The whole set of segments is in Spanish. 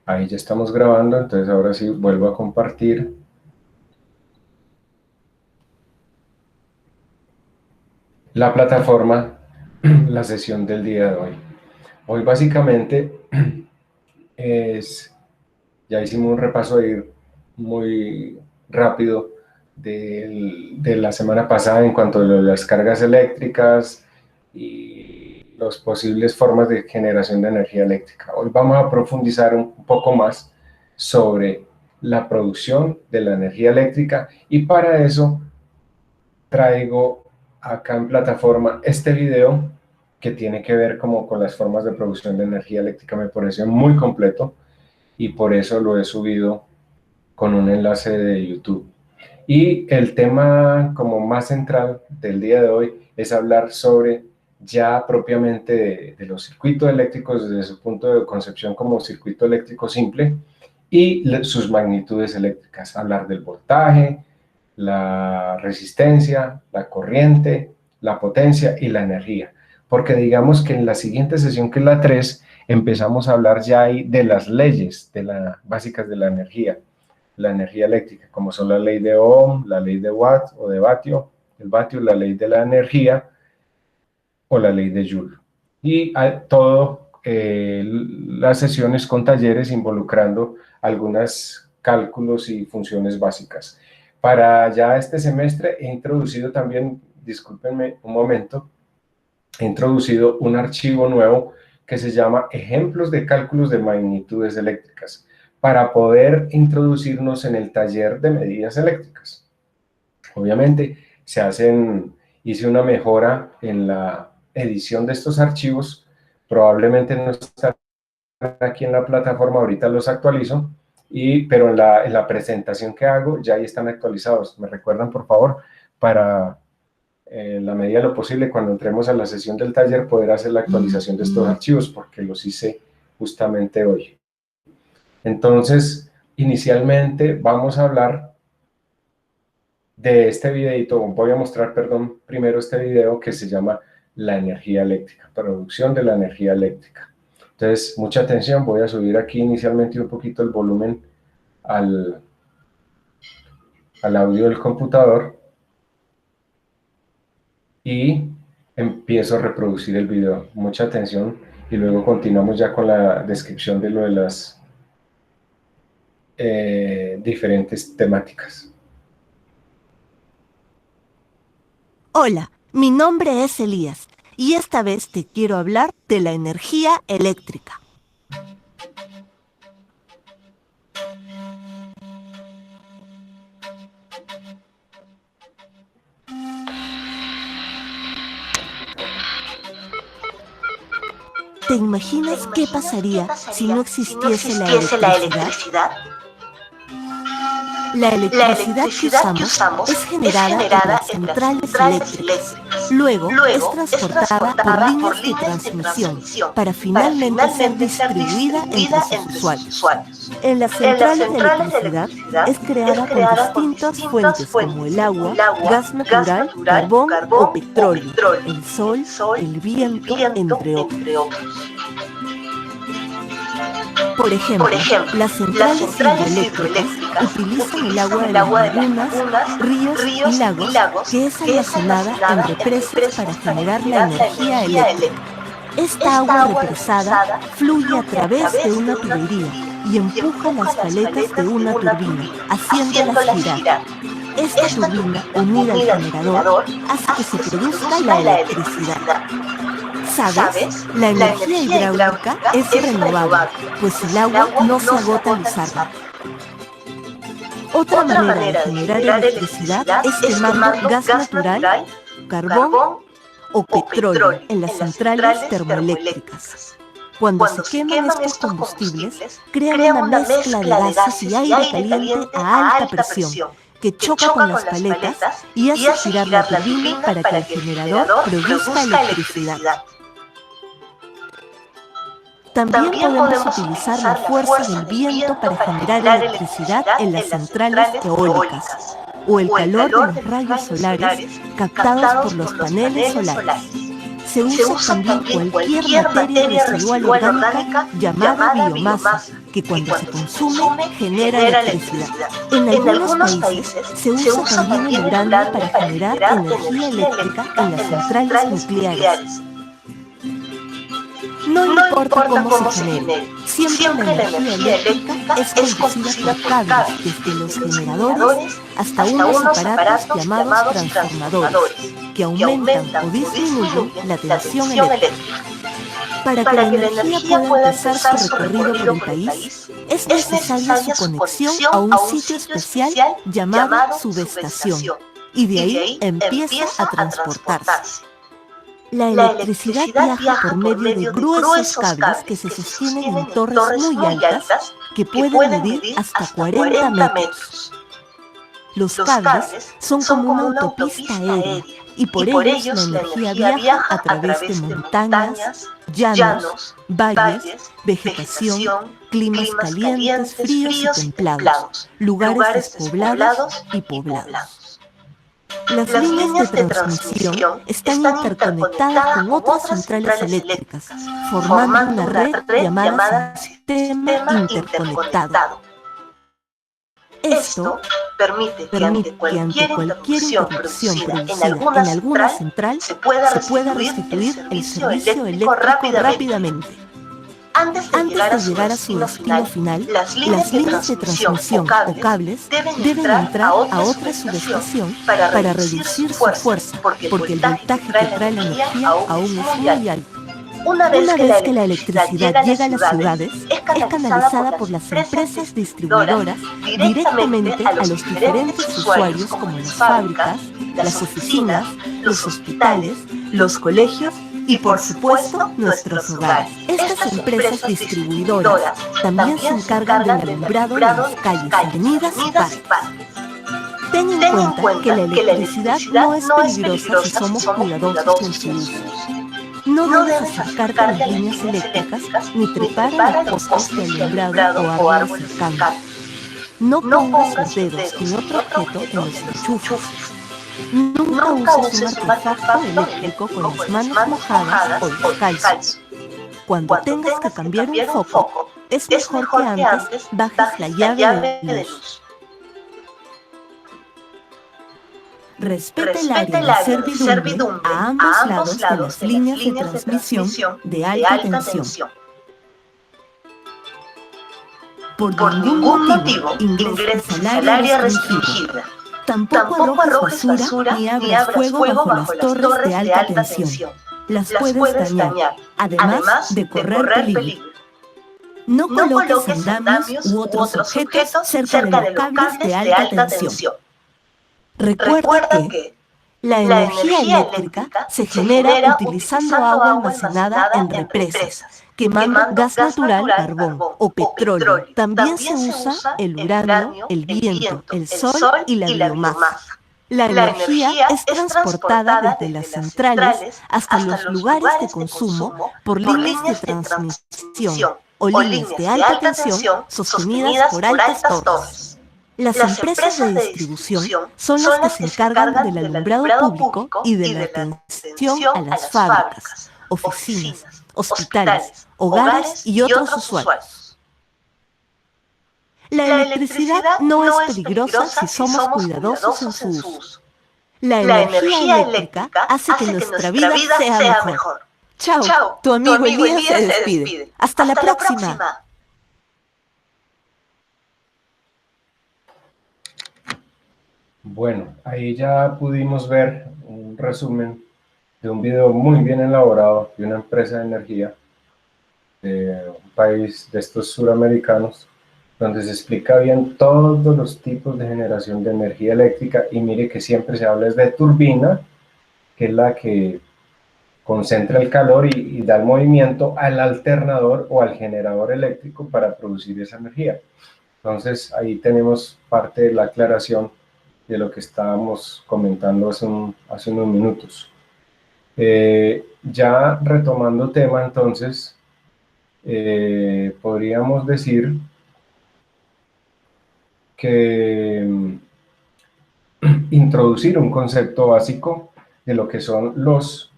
Ahí ya estamos grabando, entonces ahora sí vuelvo a compartir. La plataforma, la sesión del día de hoy. Hoy básicamente ya hicimos un repaso ahí muy rápido de la semana pasada en cuanto a las cargas eléctricas y las posibles formas de generación de energía eléctrica. Hoy vamos a profundizar un poco más sobre la producción de la energía eléctrica y para eso traigo acá en plataforma este video que tiene que ver como con las formas de producción de energía eléctrica. Me pareció muy completo y por eso lo he subido con un enlace de YouTube. Y el tema como más central del día de hoy es hablar sobre ya propiamente de los circuitos eléctricos desde su punto de concepción como circuito eléctrico simple y sus magnitudes eléctricas, hablar del voltaje, la resistencia, la corriente, la potencia y la energía. Porque digamos que en la siguiente sesión, que es la 3, empezamos a hablar ya ahí de las leyes básicas de la energía eléctrica, como son la ley de Ohm, la ley de Watt o de vatio, el vatio, la ley de la energía o la ley de Joule. Y todo las sesiones con talleres involucrando algunos cálculos y funciones básicas. Para ya este semestre he introducido también, discúlpenme un momento, he introducido un archivo nuevo que se llama Ejemplos de cálculos de magnitudes eléctricas, para poder introducirnos en el taller de medidas eléctricas. Obviamente hice una mejora en la edición de estos archivos, probablemente no estarán aquí en la plataforma, ahorita los actualizo, pero en la presentación que hago ya ahí están actualizados. ¿Me recuerdan, por favor, para en la medida de lo posible, cuando entremos a la sesión del taller, poder hacer la actualización de estos archivos, porque los hice justamente hoy? Entonces, inicialmente vamos a hablar de este videito, voy a mostrar, perdón, primero este video que se llama La energía eléctrica, producción de la energía eléctrica. Entonces, mucha atención, voy a subir aquí inicialmente un poquito el volumen al audio del computador y empiezo a reproducir el video. Mucha atención y luego continuamos ya con la descripción de lo de las diferentes temáticas. Hola, mi nombre es Elías y esta vez te quiero hablar de la energía eléctrica. ¿Te imaginas qué pasaría si no existiese la electricidad? La electricidad que usamos es generada en las centrales eléctricas. Luego es transportada por líneas de transmisión para finalmente ser distribuida entre sus usuarios. En las centrales de electricidad es creada con distintas fuentes como el agua, gas natural, carbón o petróleo, el sol, el viento, entre otros. Por ejemplo, las centrales hidroeléctricas utilizan el agua de las lagunas, ríos y lagos que es almacenada en represas para generar la energía eléctrica. Esta agua represada fluye a través de una tubería y empuja las paletas de una turbina, haciéndolas girar. Esta turbina, unida al generador, hace que se produzca la electricidad. ¿Sabes? La energía hidráulica es renovable, pues el agua no se agota al usarla. Otra manera de generar electricidad es quemando gas natural, carbón o petróleo en las centrales termoeléctricas. Cuando se queman estos combustibles, crean una mezcla de gases y aire caliente a alta presión, que choca con las paletas y hace girar la turbina para que el generador produzca electricidad. También podemos utilizar la fuerza del viento para generar electricidad en las centrales eólicas, o el calor de los rayos solares captados por los paneles solares. Se usa también cualquier materia residual orgánica llamada biomasa, que cuando se consume genera electricidad. En algunos países se usa también el uranio para generar energía eléctrica en las centrales nucleares. No importa cómo se genere, siempre la energía eléctrica es conducida por cables desde los generadores hasta unos aparatos llamados transformadores, que aumentan o disminuyen la tensión eléctrica. Para que la energía pueda empezar su recorrido por el país, es necesaria su conexión a un sitio especial llamado subestación, y de ahí empieza a transportarse. La electricidad viaja por medio de gruesos cables que se sostienen en torres muy altas que pueden medir hasta 40 metros. Los cables son como una autopista aérea y por ellos la energía viaja a través de montañas, llanos, valles, vegetación, climas calientes, fríos y templados, lugares despoblados y poblados. Las líneas de transmisión están interconectadas con otras centrales eléctricas, formando una red llamada sistema interconectado. Esto permite que ante cualquier interrupción producida en alguna central se pueda restituir el servicio eléctrico rápidamente. Antes de llegar a su destino final, las líneas de transmisión o cables deben entrar a otra subestación para reducir su fuerza, porque el voltaje que trae la energía aún es muy alto. Una vez que la electricidad llega a las ciudades, es canalizada por las empresas distribuidoras directamente a los diferentes usuarios como las fábricas, las oficinas, los hospitales, los colegios y, por supuesto, nuestros hogares. Estas empresas distribuidoras también se encargan del alumbrado de las calles, avenidas y parques. Ten en cuenta que la electricidad no es peligrosa si somos cuidadosos en su uso. No debes acercarte a las líneas eléctricas ni trepar a los postes de alumbrado o árboles cercanos. No pongas los dedos ni otro objeto en los enchufes. Nunca uses un artefacto eléctrico con las manos mojadas o descalzo. Cuando tengas que cambiar un foco, es mejor que antes bajes la llave de luz. Respeta el área de servidumbre a ambos lados de las líneas de transmisión de alta tensión. Por ningún motivo ingreses al área restringida. Tampoco arrojes basura ni abras fuego bajo las torres de alta tensión. Las puedes dañar, además de correr peligro. No coloques andamios u otros objetos cerca de los cables de alta tensión. Recuerda que la energía eléctrica se genera utilizando agua almacenada en represas, quemando gas natural, carbón o petróleo. También se usa el uranio, el viento, el sol y la biomasa. La energía es transportada desde las centrales hasta los lugares de consumo por líneas de transmisión o líneas de alta tensión sostenidas por altas torres. Las empresas de distribución son las que se encargan del alumbrado público y de la atención a las fábricas, oficinas, hospitales, hogares y otros usuarios. La electricidad no es peligrosa si somos cuidadosos en su uso. La energía eléctrica hace que nuestra vida sea mejor. Chao, tu amigo Elías se despide. Hasta la próxima. Bueno, ahí ya pudimos ver un resumen de un video muy bien elaborado de una empresa de energía de un país de estos suramericanos, donde se explica bien todos los tipos de generación de energía eléctrica. Y mire que siempre se habla de turbina, que es la que concentra el calor y da el movimiento al alternador o al generador eléctrico para producir esa energía. Entonces ahí tenemos parte de la aclaración de lo que estábamos comentando hace unos minutos. Ya retomando tema, entonces, podríamos decir que introducir un concepto básico de lo que son los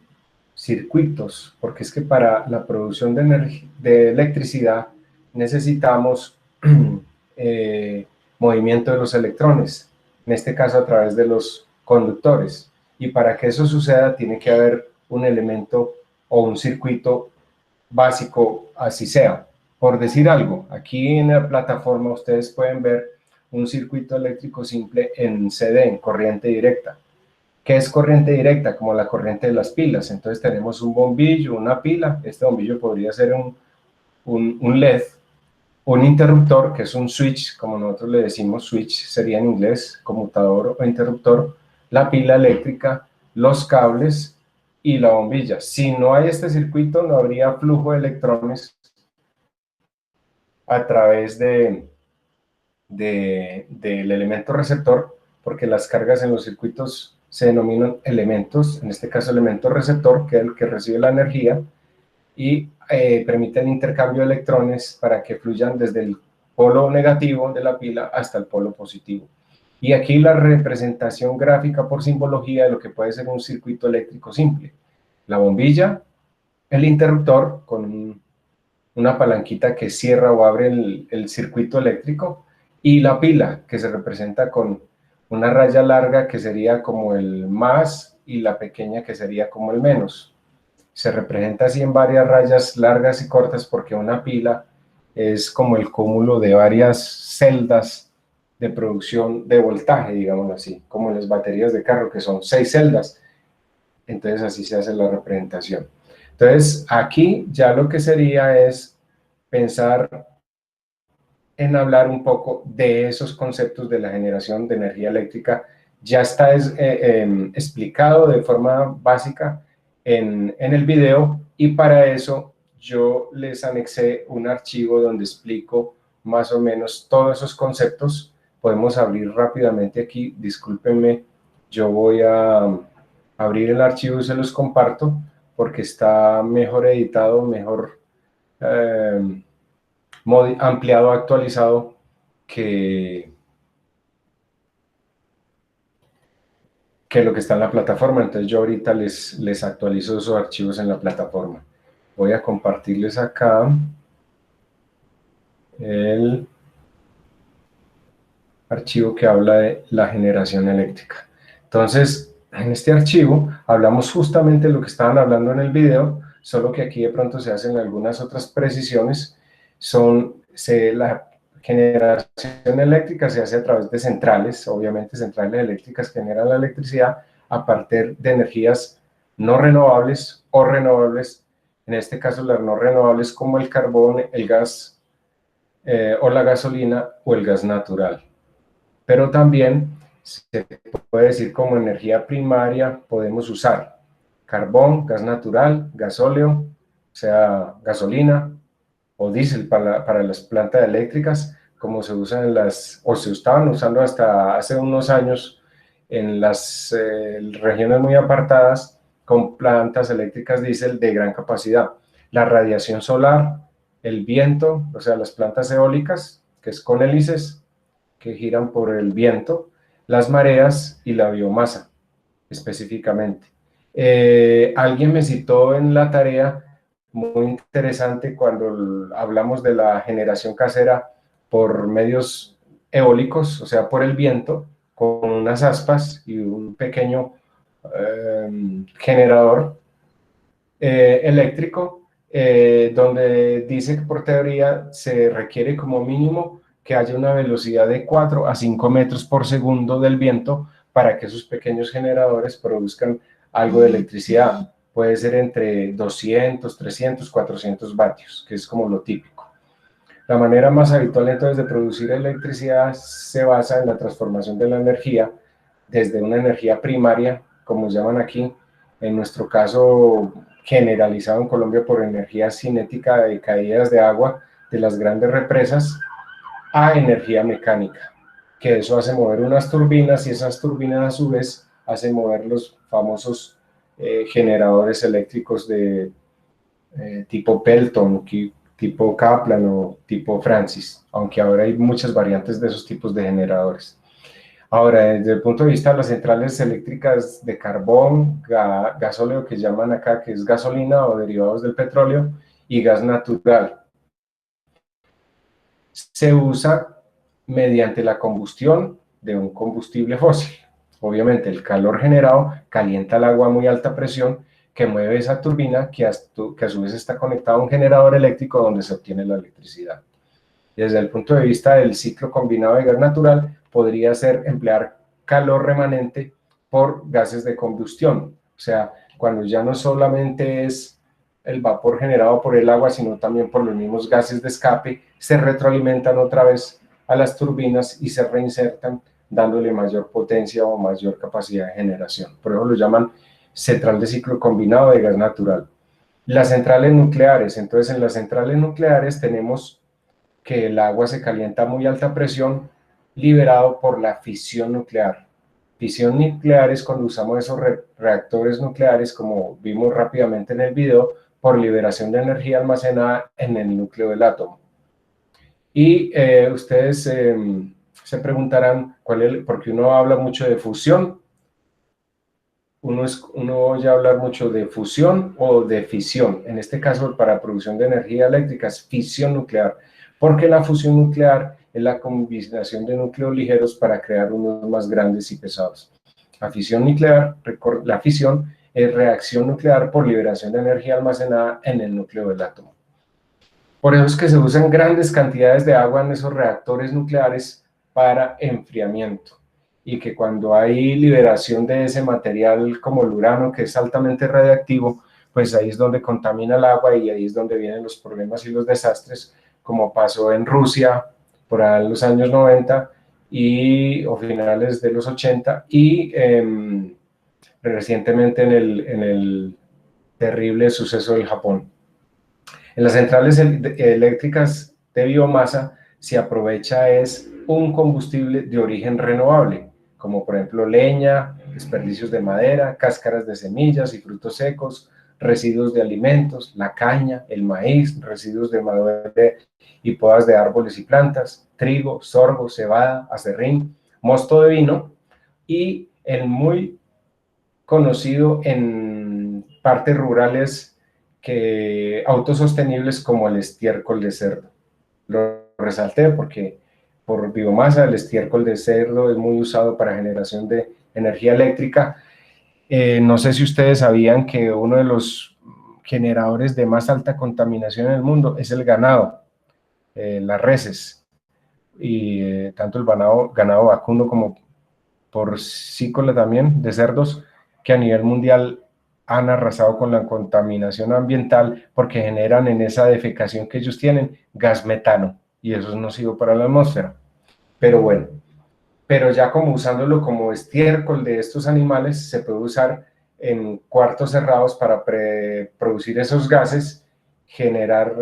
circuitos, porque es que para la producción de electricidad necesitamos movimiento de los electrones, en este caso a través de los conductores, y para que eso suceda tiene que haber un elemento o un circuito básico, así sea. Por decir algo, aquí en la plataforma ustedes pueden ver un circuito eléctrico simple en CD, en corriente directa. ¿Qué es corriente directa? Como la corriente de las pilas. Entonces tenemos un bombillo, una pila. Este bombillo podría ser un LED, un interruptor, que es un switch, como nosotros le decimos, switch sería en inglés, conmutador o interruptor, la pila eléctrica, los cables y la bombilla. Si no hay este circuito, no habría flujo de electrones a través del elemento receptor, porque las cargas en los circuitos se denominan elementos, en este caso elemento receptor, que es el que recibe la energía, y permite el intercambio de electrones para que fluyan desde el polo negativo de la pila hasta el polo positivo. Y aquí la representación gráfica por simbología de lo que puede ser un circuito eléctrico simple. La bombilla, el interruptor con una palanquita que cierra o abre el circuito eléctrico, y la pila, que se representa con una raya larga que sería como el más y la pequeña que sería como el menos. Se representa así en varias rayas largas y cortas porque una pila es como el cúmulo de varias celdas de producción de voltaje, digámoslo así, como las baterías de carro, que son 6 celdas. Entonces así se hace la representación. Entonces aquí ya lo que sería es pensar en hablar un poco de esos conceptos de la generación de energía eléctrica. Ya está explicado de forma básica en el video, y para eso yo les anexé un archivo donde explico más o menos todos esos conceptos. Podemos abrir rápidamente aquí, discúlpenme, yo voy a abrir el archivo y se los comparto porque está mejor editado, mejor ampliado, actualizado que lo que está en la plataforma. Entonces yo ahorita les actualizo esos archivos en la plataforma. Voy a compartirles acá el archivo que habla de la generación eléctrica. Entonces, en este archivo hablamos justamente de lo que estaban hablando en el video, solo que aquí de pronto se hacen algunas otras precisiones. La generación eléctrica se hace a través de centrales, obviamente centrales eléctricas que generan la electricidad a partir de energías no renovables o renovables, en este caso las no renovables como el carbón, el gas o la gasolina o el gas natural. Pero también se puede decir como energía primaria podemos usar carbón, gas natural, gasóleo, o sea, gasolina, o diésel para las plantas eléctricas, como se usan o se estaban usando hasta hace unos años en las regiones muy apartadas, con plantas eléctricas diésel de gran capacidad. La radiación solar, el viento, o sea, las plantas eólicas, que es con hélices que giran por el viento, las mareas y la biomasa, específicamente. Alguien me citó en la tarea, muy interesante, cuando hablamos de la generación casera por medios eólicos, o sea, por el viento, con unas aspas y un pequeño generador eléctrico, donde dice que por teoría se requiere como mínimo que haya una velocidad de 4 a 5 metros por segundo del viento para que esos pequeños generadores produzcan algo de electricidad. Puede ser entre 200, 300, 400 vatios, que es como lo típico. La manera más habitual entonces de producir electricidad se basa en la transformación de la energía desde una energía primaria, como llaman aquí, en nuestro caso generalizado en Colombia por energía cinética de caídas de agua de las grandes represas, a energía mecánica, que eso hace mover unas turbinas, y esas turbinas a su vez hacen mover los famosos generadores eléctricos de tipo Pelton, tipo Kaplan o tipo Francis, aunque ahora hay muchas variantes de esos tipos de generadores. Ahora, desde el punto de vista de las centrales eléctricas de carbón, gasóleo que llaman acá, que es gasolina o derivados del petróleo, y gas natural, se usa mediante la combustión de un combustible fósil. Obviamente el calor generado calienta el agua a muy alta presión que mueve esa turbina que a su vez está conectada a un generador eléctrico donde se obtiene la electricidad. Desde el punto de vista del ciclo combinado de gas natural, podría ser emplear calor remanente por gases de combustión. O sea, cuando ya no solamente es el vapor generado por el agua, sino también por los mismos gases de escape, se retroalimentan otra vez a las turbinas y se reinsertan, dándole mayor potencia o mayor capacidad de generación. Por eso lo llaman central de ciclo combinado de gas natural. Las centrales nucleares, entonces en las centrales nucleares tenemos que el agua se calienta a muy alta presión, liberado por la fisión nuclear. Fisión nuclear es cuando usamos esos reactores nucleares, como vimos rápidamente en el video, por liberación de energía almacenada en el núcleo del átomo. Y ustedes se preguntarán, porque uno habla mucho de fusión, uno oye hablar mucho de fusión o de fisión. En este caso, para producción de energía eléctrica es fisión nuclear, porque la fusión nuclear es la combinación de núcleos ligeros para crear unos más grandes y pesados. La fisión nuclear, la fisión es reacción nuclear por liberación de energía almacenada en el núcleo del átomo. Por eso es que se usan grandes cantidades de agua en esos reactores nucleares para enfriamiento, y que cuando hay liberación de ese material como el urano, que es altamente radiactivo, pues ahí es donde contamina el agua y ahí es donde vienen los problemas y los desastres, como pasó en Rusia por ahí en los años 90 o finales de los 80, y recientemente en el terrible suceso del Japón. En las centrales eléctricas de biomasa se aprovecha un combustible de origen renovable, como por ejemplo leña, desperdicios de madera, cáscaras de semillas y frutos secos, residuos de alimentos, la caña, el maíz, residuos de madera y podas de árboles y plantas, trigo, sorgo, cebada, acerrín, mosto de vino y el muy conocido en partes rurales autosostenibles como el estiércol de cerdo. Lo resalté porque por biomasa el estiércol de cerdo es muy usado para generación de energía eléctrica. No sé si ustedes sabían que uno de los generadores de más alta contaminación en el mundo es el ganado, las reses, y tanto el ganado vacuno como porcícola también, de cerdos, que a nivel mundial han arrasado con la contaminación ambiental porque generan en esa defecación que ellos tienen gas metano, y eso es nocivo para la atmósfera. Pero bueno, pero ya como usándolo como estiércol de estos animales, se puede usar en cuartos cerrados para producir esos gases, generar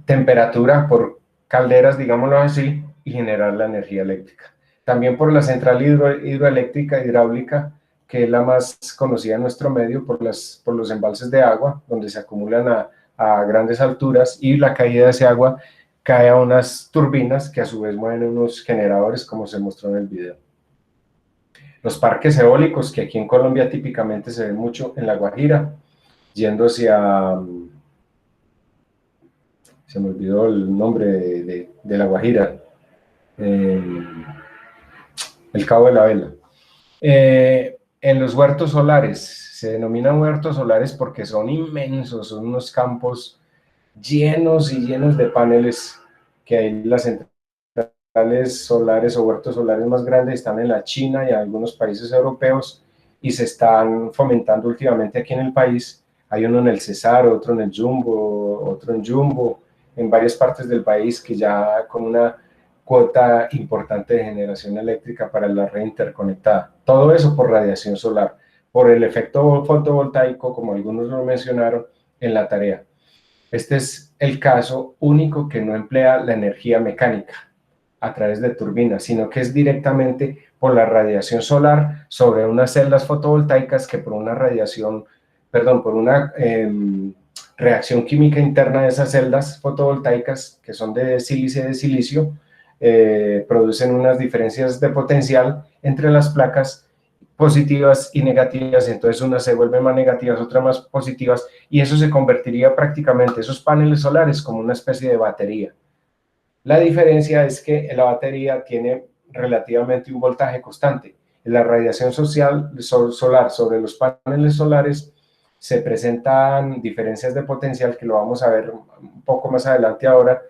temperatura por calderas, digámoslo así, y generar la energía eléctrica. También por la central hidroeléctrica hidráulica, que es la más conocida en nuestro medio por los embalses de agua, donde se acumulan a grandes alturas, y la caída de ese agua cae a unas turbinas que a su vez mueven unos generadores, como se mostró en el video. Los parques eólicos, que aquí en Colombia típicamente se ven mucho en La Guajira, yendo hacia... se me olvidó el nombre de La Guajira, el Cabo de la Vela. En los huertos solares, se denominan huertos solares porque son inmensos, son unos campos llenos y llenos de paneles, que hay las centrales solares o huertos solares más grandes están en la China y en algunos países europeos, y se están fomentando últimamente aquí en el país. Hay uno en el Cesar, otro en el Jumbo, otro en Jumbo, en varias partes del país, que ya con una cuota importante de generación eléctrica para la red interconectada. Todo eso por radiación solar, por el efecto fotovoltaico, como algunos lo mencionaron en la tarea. Este es el caso único que no emplea la energía mecánica a través de turbinas, sino que es directamente por la radiación solar sobre unas celdas fotovoltaicas que por una reacción química interna de esas celdas fotovoltaicas, que son de sílice de silicio, producen unas diferencias de potencial entre las placas positivas y negativas, entonces unas se vuelven más negativas, otras más positivas, y eso se convertiría prácticamente, esos paneles solares, como una especie de batería. La diferencia es que la batería tiene relativamente un voltaje constante. En la radiación solar sobre los paneles solares se presentan diferencias de potencial, que lo vamos a ver un poco más adelante ahora,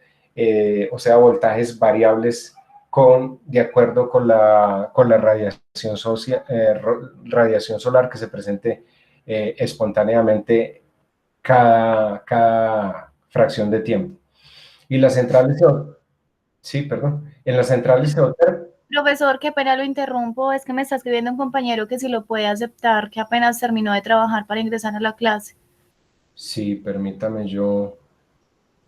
o sea, voltajes variables de acuerdo con la radiación solar que se presente espontáneamente cada fracción de tiempo. Y las centrales, sí, perdón, en las centrales geotérmicas. Profesor, qué pena lo interrumpo, es que me está escribiendo un compañero que si lo puede aceptar, que apenas terminó de trabajar para ingresar a la clase. Sí, permítame yo.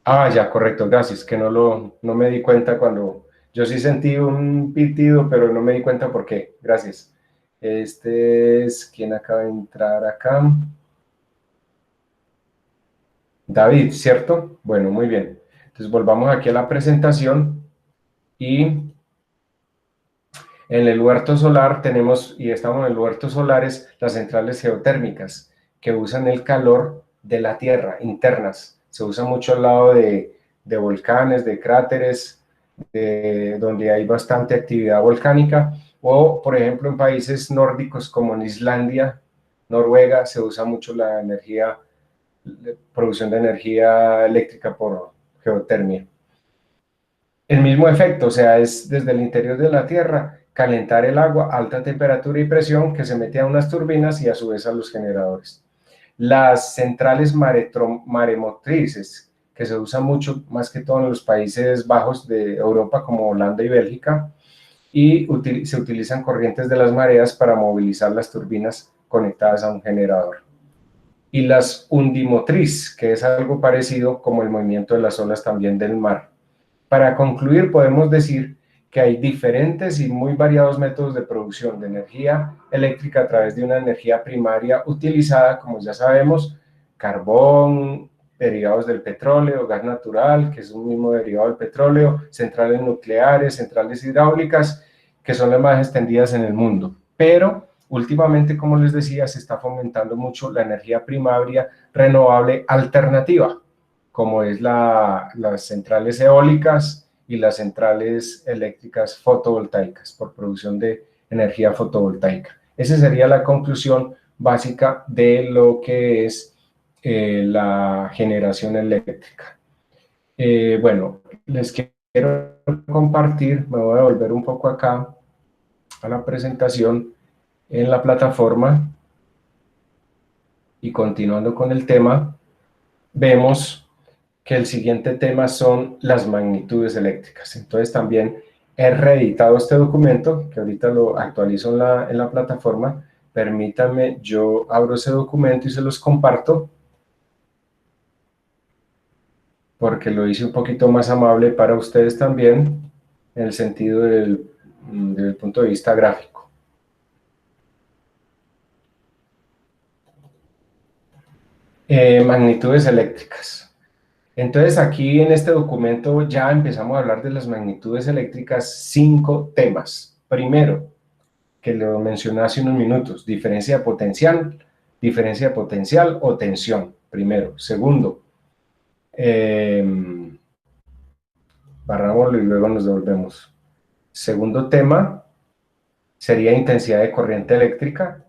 Ah, ya, correcto, gracias, que no me di cuenta cuando, yo sí sentí un pitido, pero no me di cuenta por qué, gracias. Este es quien acaba de entrar acá. David, ¿cierto? Bueno, muy bien. Entonces volvamos aquí a la presentación y en el huerto solar tenemos, y estamos en el huerto solares, las centrales geotérmicas que usan el calor de la tierra, internas. Se usa mucho al lado de volcanes, de cráteres, donde hay bastante actividad volcánica, o por ejemplo en países nórdicos como en Islandia, Noruega, se usa mucho la producción de energía eléctrica por geotermia. El mismo efecto, o sea, es desde el interior de la Tierra, calentar el agua a alta temperatura y presión que se mete a unas turbinas y a su vez a los generadores. Las centrales maremotrices, que se usan mucho, más que todo en los Países Bajos de Europa, como Holanda y Bélgica, y se utilizan corrientes de las mareas para movilizar las turbinas conectadas a un generador. Y las undimotriz, que es algo parecido como el movimiento de las olas también del mar. Para concluir, podemos decir que hay diferentes y muy variados métodos de producción de energía eléctrica a través de una energía primaria utilizada, como ya sabemos, carbón, derivados del petróleo, gas natural, que es un mismo derivado del petróleo, centrales nucleares, centrales hidráulicas, que son las más extendidas en el mundo. Pero últimamente, como les decía, se está fomentando mucho la energía primaria renovable alternativa, como es las centrales eólicas y las centrales eléctricas fotovoltaicas por producción de energía fotovoltaica. Esa sería la conclusión básica de lo que es la generación eléctrica. Bueno, les quiero compartir, me voy a volver un poco acá a la presentación en la plataforma y continuando con el tema, vemos que el siguiente tema son las magnitudes eléctricas. Entonces también he reeditado este documento, que ahorita lo actualizo en la plataforma. Permítanme, yo abro ese documento y se los comparto, porque lo hice un poquito más amable para ustedes también, en el sentido del punto de vista gráfico. Magnitudes eléctricas. Entonces aquí en este documento ya empezamos a hablar de las magnitudes eléctricas, 5 temas. Primero, que lo mencioné hace unos minutos, diferencia de potencial o tensión, primero. Segundo, barrámoslo y luego nos devolvemos. Segundo tema sería intensidad de corriente eléctrica.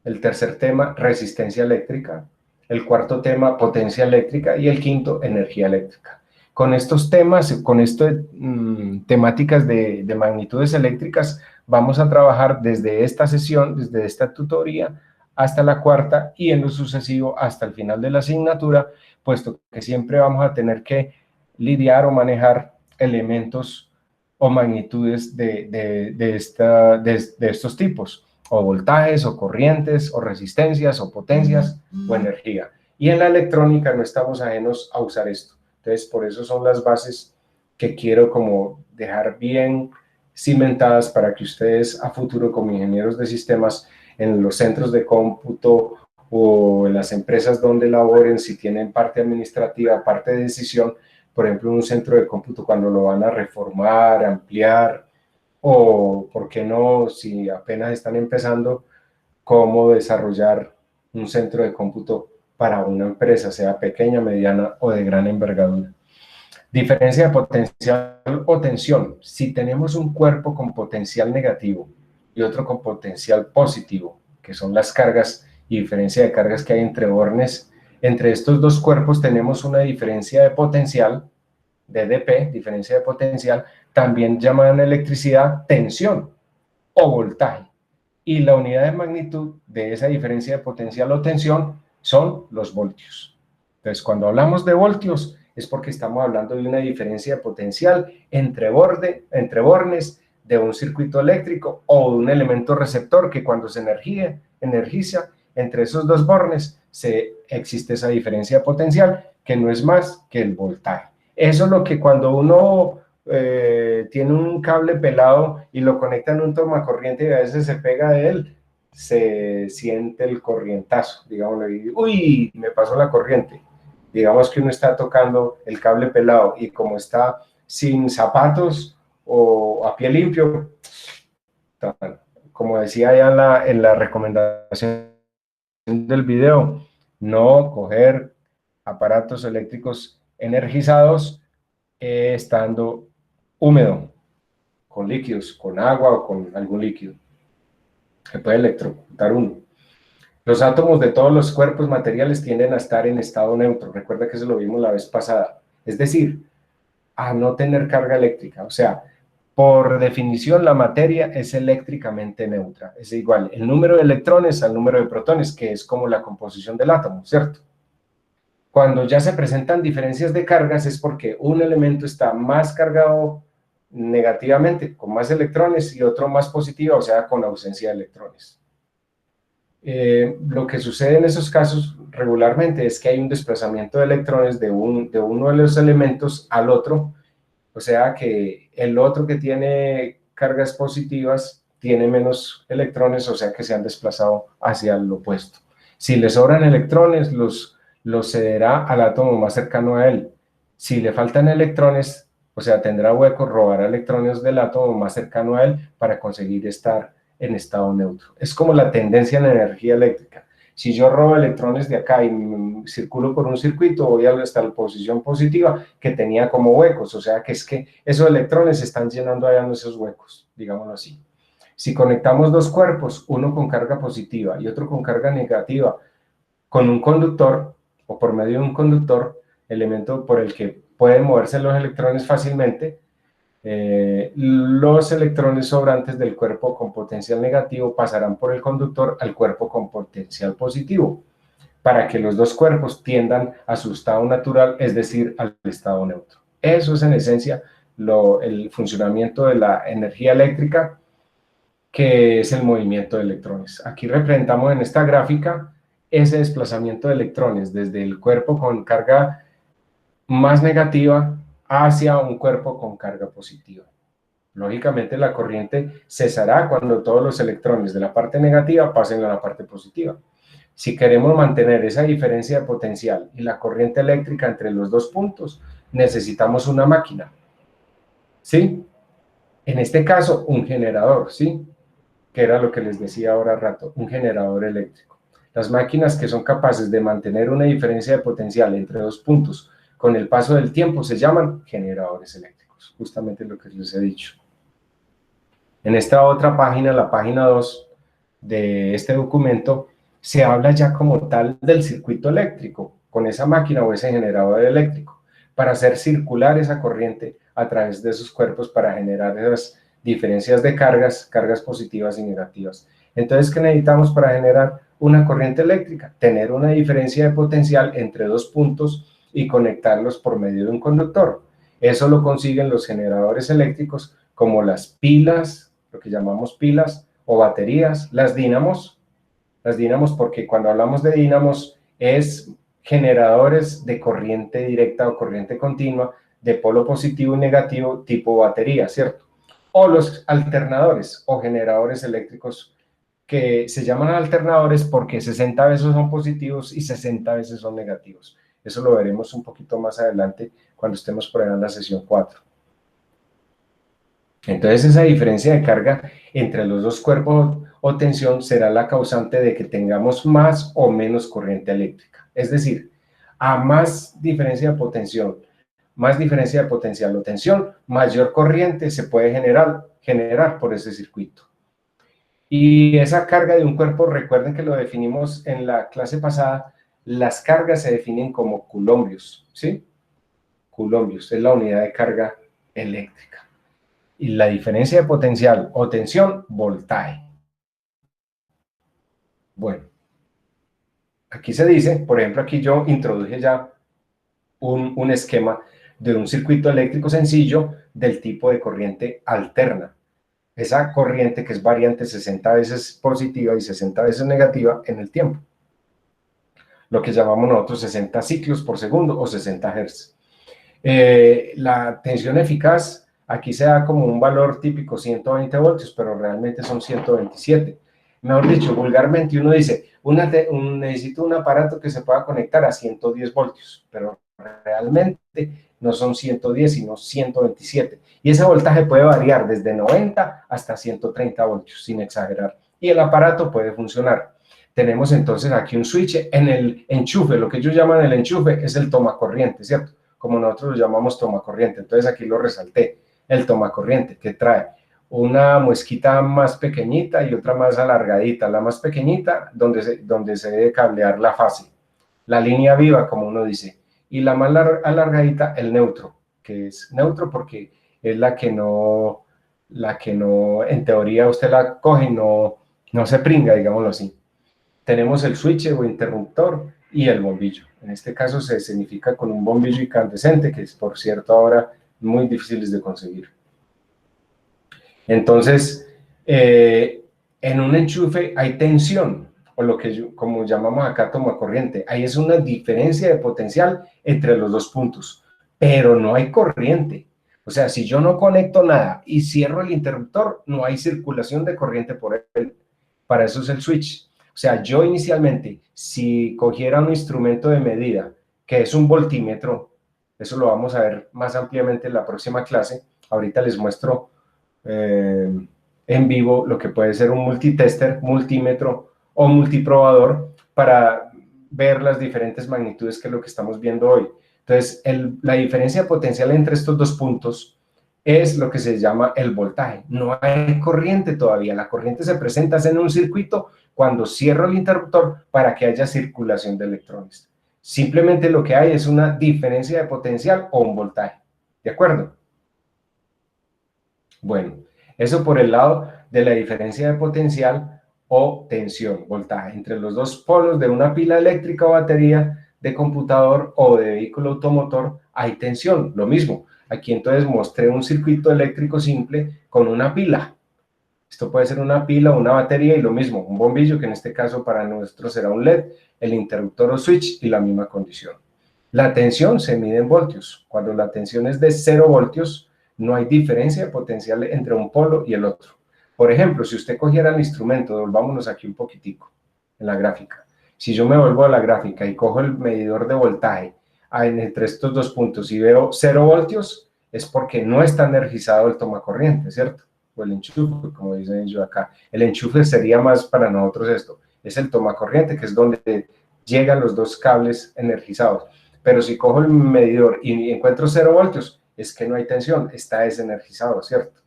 El tercer tema, resistencia eléctrica. El cuarto tema, potencia eléctrica. Y el quinto, energía eléctrica. Con estos temas, con estas temáticas de magnitudes eléctricas, vamos a trabajar desde esta sesión, desde esta tutoría, hasta la cuarta y en lo sucesivo hasta el final de la asignatura, puesto que siempre vamos a tener que lidiar o manejar elementos o magnitudes de estos tipos, o voltajes, o corrientes, o resistencias, o potencias, o energía. Y en la electrónica no estamos ajenos a usar esto. Entonces, por eso son las bases que quiero como dejar bien cimentadas para que ustedes a futuro como ingenieros de sistemas en los centros de cómputo o en las empresas donde laboren, si tienen parte administrativa, parte de decisión, por ejemplo, un centro de cómputo cuando lo van a reformar, ampliar, o, ¿por qué no, si apenas están empezando, cómo desarrollar un centro de cómputo para una empresa, sea pequeña, mediana o de gran envergadura? Diferencia de potencial o tensión. Si tenemos un cuerpo con potencial negativo y otro con potencial positivo, que son las cargas y diferencia de cargas que hay entre bornes, entre estos dos cuerpos tenemos una diferencia de potencial, dp, diferencia de potencial, también llamada en electricidad tensión o voltaje. Y la unidad de magnitud de esa diferencia de potencial o tensión son los voltios. Entonces, cuando hablamos de voltios, es porque estamos hablando de una diferencia de potencial entre bornes de un circuito eléctrico o de un elemento receptor que cuando se energiza entre esos dos bornes, existe esa diferencia de potencial que no es más que el voltaje. Eso es lo que cuando uno tiene un cable pelado y lo conecta en un tomacorriente y a veces se pega de él, se siente el corrientazo, digámoslo, y uy, me pasó la corriente. Digamos que uno está tocando el cable pelado y como está sin zapatos o a pie limpio, como decía ya en la recomendación del video, no coger aparatos eléctricos energizados estando húmedo, con líquidos, con agua o con algún líquido, que puede electrocutar uno. Los átomos de todos los cuerpos materiales tienden a estar en estado neutro. Recuerda que eso lo vimos la vez pasada. Es decir, a no tener carga eléctrica. O sea, por definición, la materia es eléctricamente neutra. Es igual el número de electrones al número de protones, que es como la composición del átomo, ¿cierto? Cuando ya se presentan diferencias de cargas es porque un elemento está más cargado negativamente, con más electrones, y otro más positivo, o sea, con ausencia de electrones. Lo que sucede en esos casos regularmente es que hay un desplazamiento de electrones de uno de los elementos al otro, o sea que el otro que tiene cargas positivas tiene menos electrones, o sea que se han desplazado hacia el opuesto. Si le sobran electrones, los cederá al átomo más cercano a él. Si le faltan electrones, o sea, tendrá hueco, robará electrones del átomo más cercano a él para conseguir estar en estado neutro. Es como la tendencia en la energía eléctrica. Si yo robo electrones de acá y circulo por un circuito, voy hasta la posición positiva que tenía como huecos, o sea que es que esos electrones se están llenando allá en esos huecos, digámoslo así. Si conectamos dos cuerpos, uno con carga positiva y otro con carga negativa, con un conductor o por medio de un conductor, elemento por el que pueden moverse los electrones fácilmente, los electrones sobrantes del cuerpo con potencial negativo pasarán por el conductor al cuerpo con potencial positivo, para que los dos cuerpos tiendan a su estado natural, es decir, al estado neutro. Eso es en esencia el funcionamiento de la energía eléctrica, que es el movimiento de electrones. Aquí representamos en esta gráfica ese desplazamiento de electrones desde el cuerpo con carga más negativa hacia un cuerpo con carga positiva. Lógicamente la corriente cesará cuando todos los electrones de la parte negativa pasen a la parte positiva. Si queremos mantener esa diferencia de potencial y la corriente eléctrica entre los dos puntos, necesitamos una máquina, ¿sí? En este caso, un generador, ¿sí? Que era lo que les decía ahora rato, un generador eléctrico. Las máquinas que son capaces de mantener una diferencia de potencial entre dos puntos con el paso del tiempo se llaman generadores eléctricos, justamente lo que les he dicho. En esta otra página, la página 2 de este documento, se habla ya como tal del circuito eléctrico, con esa máquina o ese generador eléctrico, para hacer circular esa corriente a través de esos cuerpos para generar esas diferencias de cargas positivas y negativas. Entonces, ¿qué necesitamos para generar una corriente eléctrica? Tener una diferencia de potencial entre dos puntos y conectarlos por medio de un conductor. Eso lo consiguen los generadores eléctricos como las pilas, lo que llamamos pilas o baterías, las dínamos porque cuando hablamos de dínamos es generadores de corriente directa o corriente continua de polo positivo y negativo tipo batería, ¿cierto? O los alternadores o generadores eléctricos que se llaman alternadores porque 60 veces son positivos y 60 veces son negativos. Eso lo veremos un poquito más adelante cuando estemos por allá en la sesión 4. Entonces esa diferencia de carga entre los dos cuerpos o tensión será la causante de que tengamos más o menos corriente eléctrica. Es decir, a más diferencia de potencial o tensión, mayor corriente se puede generar por ese circuito. Y esa carga de un cuerpo, recuerden que lo definimos en la clase pasada, las cargas se definen como coulombios, ¿sí? Coulombios es la unidad de carga eléctrica. Y la diferencia de potencial o tensión, voltaje. Bueno, aquí se dice, por ejemplo, aquí yo introduje ya un esquema de un circuito eléctrico sencillo del tipo de corriente alterna. Esa corriente que es variante 60 veces positiva y 60 veces negativa en el tiempo. Lo que llamamos nosotros 60 ciclos por segundo o 60 Hz. La tensión eficaz, aquí se da como un valor típico 120 voltios, pero realmente son 127. Mejor dicho, vulgarmente uno dice, necesito un aparato que se pueda conectar a 110 voltios, pero realmente no son 110, sino 127. Y ese voltaje puede variar desde 90 hasta 130 voltios, sin exagerar. Y el aparato puede funcionar. Tenemos entonces aquí un switch en el enchufe, lo que ellos llaman el enchufe es el tomacorriente, ¿cierto? Como nosotros lo llamamos tomacorriente. Entonces aquí lo resalté, el tomacorriente, que trae una muesquita más pequeñita y otra más alargadita. La más pequeñita, donde se debe cablear la fase. La línea viva, como uno dice. Y la más alargadita, el neutro, que es neutro porque es la que no, en teoría usted la coge y no se pringa, digámoslo así. Tenemos el switch o interruptor y el bombillo. En este caso se significa con un bombillo incandescente, que es, por cierto, ahora muy difíciles de conseguir. Entonces, en un enchufe hay tensión, o lo que como llamamos acá tomacorriente. Ahí es una diferencia de potencial entre los dos puntos, pero no hay corriente. O sea, si yo no conecto nada y cierro el interruptor, no hay circulación de corriente por él. Para eso es el switch. O sea, yo inicialmente, si cogiera un instrumento de medida, que es un voltímetro, eso lo vamos a ver más ampliamente en la próxima clase. Ahorita les muestro en vivo lo que puede ser un multitester, multímetro o multiprobador para ver las diferentes magnitudes que es lo que estamos viendo hoy. Entonces, la diferencia potencial entre estos dos puntos es lo que se llama el voltaje. No hay corriente todavía. La corriente se presenta en un circuito cuando cierro el interruptor para que haya circulación de electrones. Simplemente lo que hay es una diferencia de potencial o un voltaje. ¿De acuerdo? Bueno, eso por el lado de la diferencia de potencial o tensión, voltaje, entre los dos polos de una pila eléctrica o batería de computador o de vehículo automotor hay tensión, lo mismo. Aquí entonces mostré un circuito eléctrico simple con una pila. Esto puede ser una pila o una batería y lo mismo, un bombillo que en este caso para nosotros será un LED, el interruptor o switch y la misma condición. La tensión se mide en voltios. Cuando la tensión es de 0 voltios, no hay diferencia de potencial entre un polo y el otro. Por ejemplo, si usted cogiera el instrumento, volvámonos aquí un poquitico en la gráfica. Si yo me vuelvo a la gráfica y cojo el medidor de voltaje entre estos dos puntos y veo 0 voltios, es porque no está energizado el tomacorriente, ¿cierto? O el enchufe, como dicen ellos acá. El enchufe sería más para nosotros esto. Es el tomacorriente, que es donde llegan los dos cables energizados. Pero si cojo el medidor y encuentro 0 voltios, es que no hay tensión, está desenergizado, ¿cierto?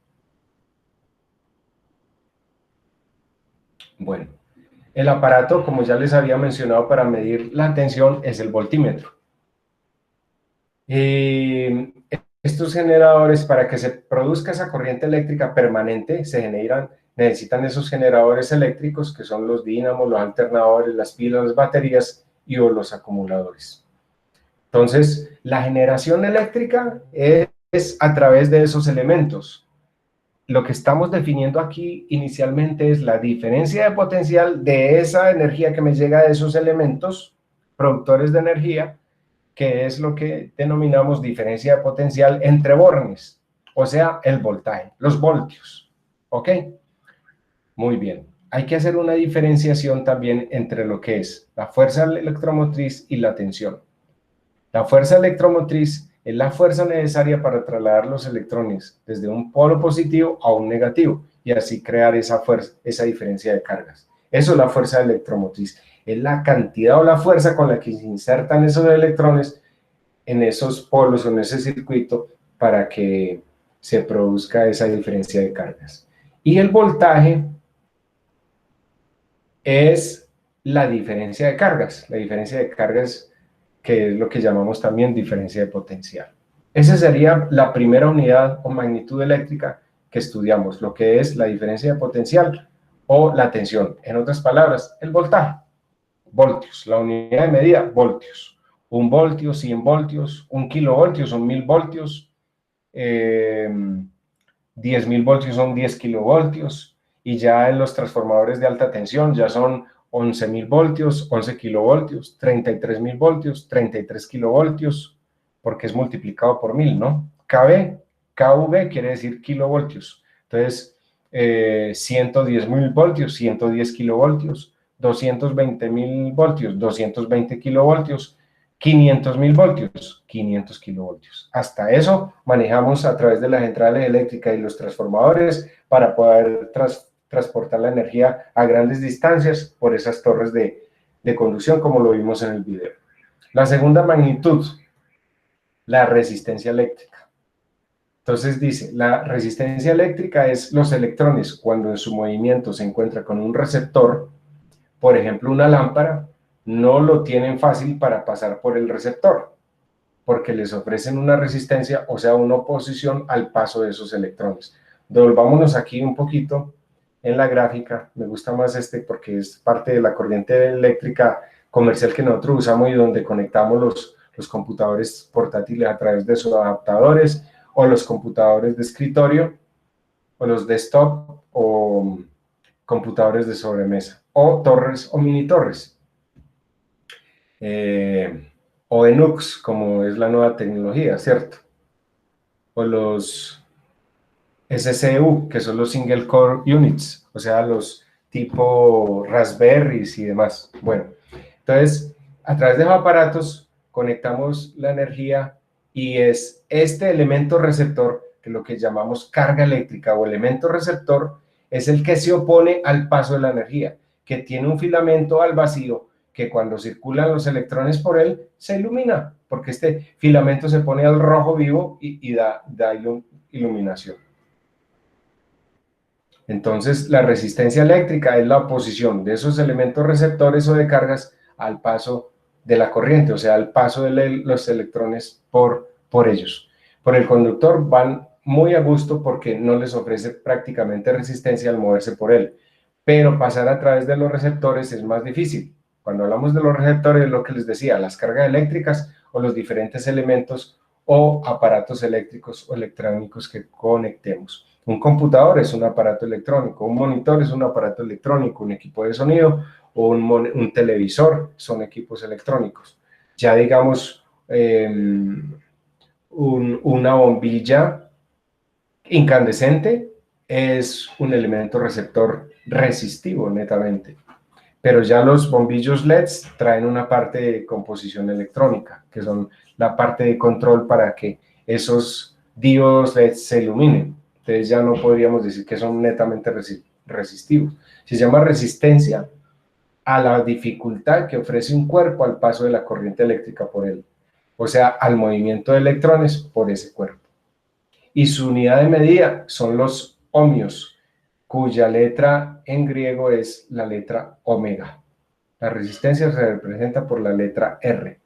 Bueno, el aparato, como ya les había mencionado, para medir la tensión es el voltímetro. Estos generadores, para que se produzca esa corriente eléctrica permanente, necesitan esos generadores eléctricos, que son los dínamos, los alternadores, las pilas, las baterías y o los acumuladores. Entonces, la generación eléctrica es a través de esos elementos. Lo que estamos definiendo aquí inicialmente es la diferencia de potencial de esa energía que me llega de esos elementos productores de energía, que es lo que denominamos diferencia de potencial entre bornes, o sea, el voltaje, los voltios. ¿Ok? Muy bien. Hay que hacer una diferenciación también entre lo que es la fuerza electromotriz y la tensión. La fuerza electromotriz Es la fuerza necesaria para trasladar los electrones desde un polo positivo a un negativo y así crear esa fuerza, esa diferencia de cargas. Eso es la fuerza electromotriz. Es la cantidad o la fuerza con la que se insertan esos electrones en esos polos o en ese circuito para que se produzca esa diferencia de cargas. Y el voltaje es la diferencia de cargas. La diferencia de cargas, que es lo que llamamos también diferencia de potencial. Esa sería la primera unidad o magnitud eléctrica que estudiamos, lo que es la diferencia de potencial o la tensión. En otras palabras, el voltaje. Voltios, la unidad de medida, voltios. 1 voltio, 100 voltios, 1 kilovoltio son 1000 voltios, 10.000 voltios son 10 kilovoltios, y ya en los transformadores de alta tensión ya son 11.000 voltios, 11 kilovoltios, 33.000 voltios, 33 kilovoltios, porque es multiplicado por 1000, ¿no? KV quiere decir kilovoltios. Entonces, 110.000 voltios, 110 kilovoltios, 220.000 voltios, 220 kilovoltios, 500.000 voltios, 500 kilovoltios. Hasta eso manejamos a través de las centrales eléctricas y los transformadores para poder transportar la energía a grandes distancias por esas torres de conducción, como lo vimos en el video. La segunda magnitud, la resistencia eléctrica. Entonces dice, la resistencia eléctrica es los electrones cuando en su movimiento se encuentra con un receptor, por ejemplo una lámpara, no lo tienen fácil para pasar por el receptor, porque les ofrecen una resistencia, o sea, una oposición al paso de esos electrones. Devolvámonos aquí un poquito en la gráfica, me gusta más este porque es parte de la corriente eléctrica comercial que nosotros usamos y donde conectamos los computadores portátiles a través de sus adaptadores, o los computadores de escritorio, o los desktop, o computadores de sobremesa, o torres o mini torres. O ENUX, como es la nueva tecnología, ¿cierto? O los SCU, que son los Single Core Units, o sea, los tipo Raspberries y demás. Bueno, entonces, a través de los aparatos conectamos la energía y es este elemento receptor, que es lo que llamamos carga eléctrica o elemento receptor, es el que se opone al paso de la energía, que tiene un filamento al vacío, que cuando circulan los electrones por él, se ilumina, porque este filamento se pone al rojo vivo y da iluminación. Entonces, la resistencia eléctrica es la oposición de esos elementos receptores o de cargas al paso de la corriente, o sea, al paso de los electrones por ellos. Por el conductor van muy a gusto porque no les ofrece prácticamente resistencia al moverse por él, pero pasar a través de los receptores es más difícil. Cuando hablamos de los receptores, es lo que les decía, las cargas eléctricas o los diferentes elementos o aparatos eléctricos o electrónicos que conectemos. Un computador es un aparato electrónico, un monitor es un aparato electrónico, un equipo de sonido o un televisor son equipos electrónicos. Ya digamos, una bombilla incandescente es un elemento receptor resistivo netamente. Pero ya los bombillos LEDs traen una parte de composición electrónica, que son la parte de control para que esos diodos LEDs se iluminen. Entonces ya no podríamos decir que son netamente resistivos. Se llama resistencia a la dificultad que ofrece un cuerpo al paso de la corriente eléctrica por él. O sea, al movimiento de electrones por ese cuerpo. Y su unidad de medida son los ohmios, cuya letra en griego es la letra omega. La resistencia se representa por la letra R.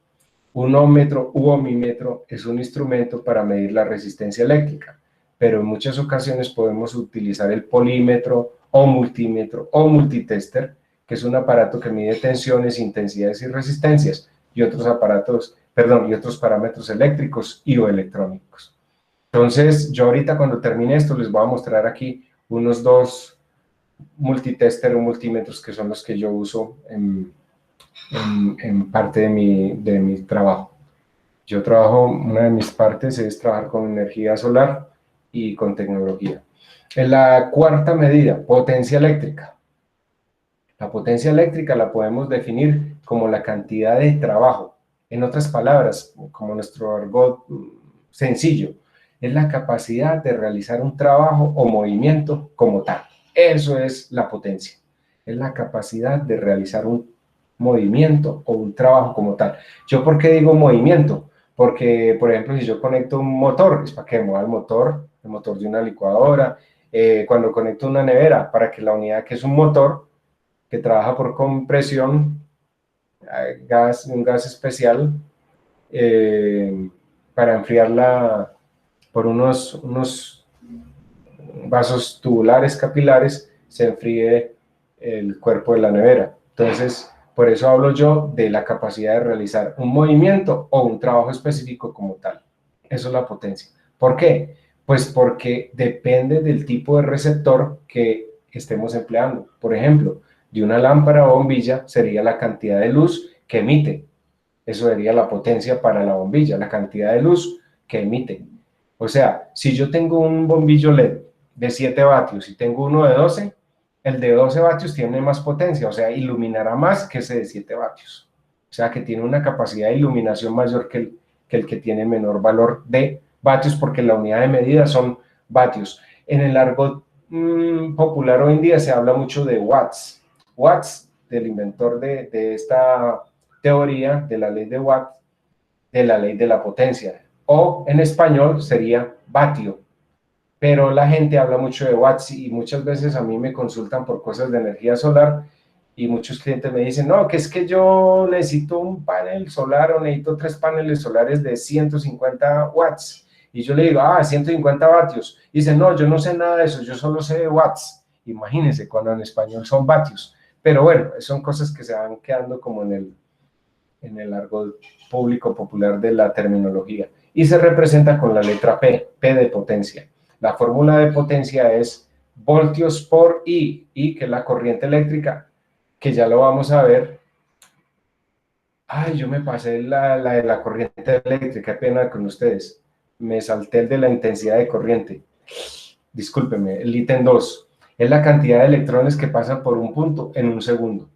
Un ohmmetro u ohmímetro es un instrumento para medir la resistencia eléctrica, pero en muchas ocasiones podemos utilizar el polímetro o multímetro o multitester, que es un aparato que mide tensiones, intensidades y resistencias, y otros parámetros eléctricos y o electrónicos. Entonces, yo ahorita cuando termine esto les voy a mostrar aquí unos dos multitester o multímetros que son los que yo uso en parte de mi trabajo. Yo trabajo, una de mis partes es trabajar con energía solar y con tecnología. En la cuarta medida, potencia eléctrica. La potencia eléctrica la podemos definir como la cantidad de trabajo. En otras palabras, como nuestro argot sencillo, es la capacidad de realizar un trabajo o movimiento como tal. Eso es la potencia, es la capacidad de realizar un movimiento o un trabajo como tal. ¿Yo por qué digo movimiento? Porque, por ejemplo, si yo conecto un motor, es para que mueva el motor de una licuadora. Cuando conecto una nevera, para que la unidad, que es un motor que trabaja por compresión, un gas especial, para enfriarla por unos vasos tubulares capilares, se enfríe el cuerpo de la nevera. Entonces, por eso hablo yo de la capacidad de realizar un movimiento o un trabajo específico como tal. Eso es la potencia. ¿Por qué? Pues porque depende del tipo de receptor que estemos empleando. Por ejemplo, de una lámpara o bombilla sería la cantidad de luz que emite. Eso sería la potencia para la bombilla, la cantidad de luz que emite. O sea, si yo tengo un bombillo LED de 7 vatios y tengo uno de 12, el de 12 vatios tiene más potencia, o sea, iluminará más que ese de 7 vatios. O sea, que tiene una capacidad de iluminación mayor que el que tiene menor valor de vatios, porque la unidad de medida son vatios. En el argot popular hoy en día se habla mucho de watts. Watts, del inventor de esta teoría, de la ley de Watt, de la ley de la potencia. O en español sería vatio. Pero la gente habla mucho de watts y muchas veces a mí me consultan por cosas de energía solar y muchos clientes me dicen, no, que es que yo necesito un panel solar o necesito 3 paneles solares de 150 watts. Y yo le digo, 150 vatios. Y dicen, no, yo no sé nada de eso, yo solo sé de watts. Imagínense, cuando en español son vatios. Pero bueno, son cosas que se van quedando como en el argot público popular de la terminología. Y se representa con la letra P, P de potencia. La fórmula de potencia es voltios por I, que es la corriente eléctrica, que ya lo vamos a ver. Ay, yo me pasé la de la corriente eléctrica, qué pena con ustedes. Me salté el de la intensidad de corriente. Discúlpeme, el ítem 2 es la cantidad de electrones que pasan por un punto en un segundo.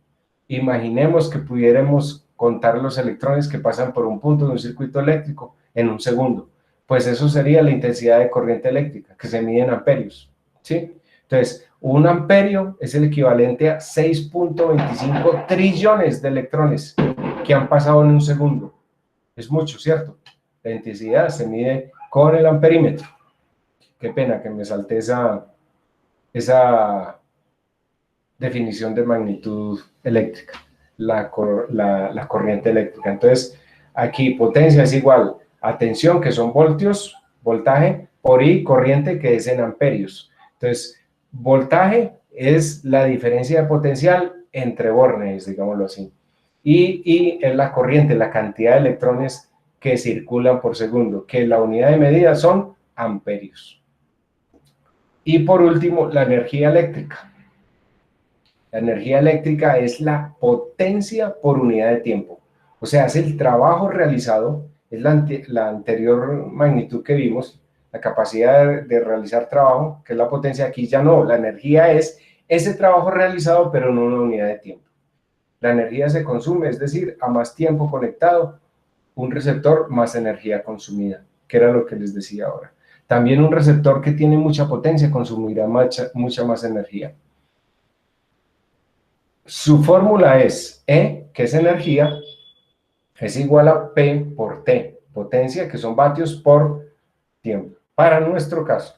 Imaginemos que pudiéramos contar los electrones que pasan por un punto de un circuito eléctrico en un segundo. Pues eso sería la intensidad de corriente eléctrica, que se mide en amperios, ¿sí? Entonces, un amperio es el equivalente a 6.25 trillones de electrones que han pasado en un segundo. Es mucho, ¿cierto? La intensidad se mide con el amperímetro. Qué pena que me salté esa definición de magnitud eléctrica, la corriente eléctrica. Entonces, aquí potencia es igual a tensión, que son voltios, voltaje, por I, corriente, que es en amperios. Entonces, voltaje es la diferencia de potencial entre bornes, digámoslo así. Y es la corriente, la cantidad de electrones que circulan por segundo, que la unidad de medida son amperios. Y por último, la energía eléctrica. La energía eléctrica es la potencia por unidad de tiempo. O sea, es el trabajo realizado, es la anterior magnitud que vimos, la capacidad de realizar trabajo, que es la potencia. Aquí ya no, la energía es ese trabajo realizado, pero en una unidad de tiempo. La energía se consume, es decir, a más tiempo conectado, un receptor más energía consumida, que era lo que les decía ahora. También un receptor que tiene mucha potencia consumirá mucha más energía. Su fórmula es E, que es energía, es igual a P por T, potencia, que son vatios por tiempo. Para nuestro caso,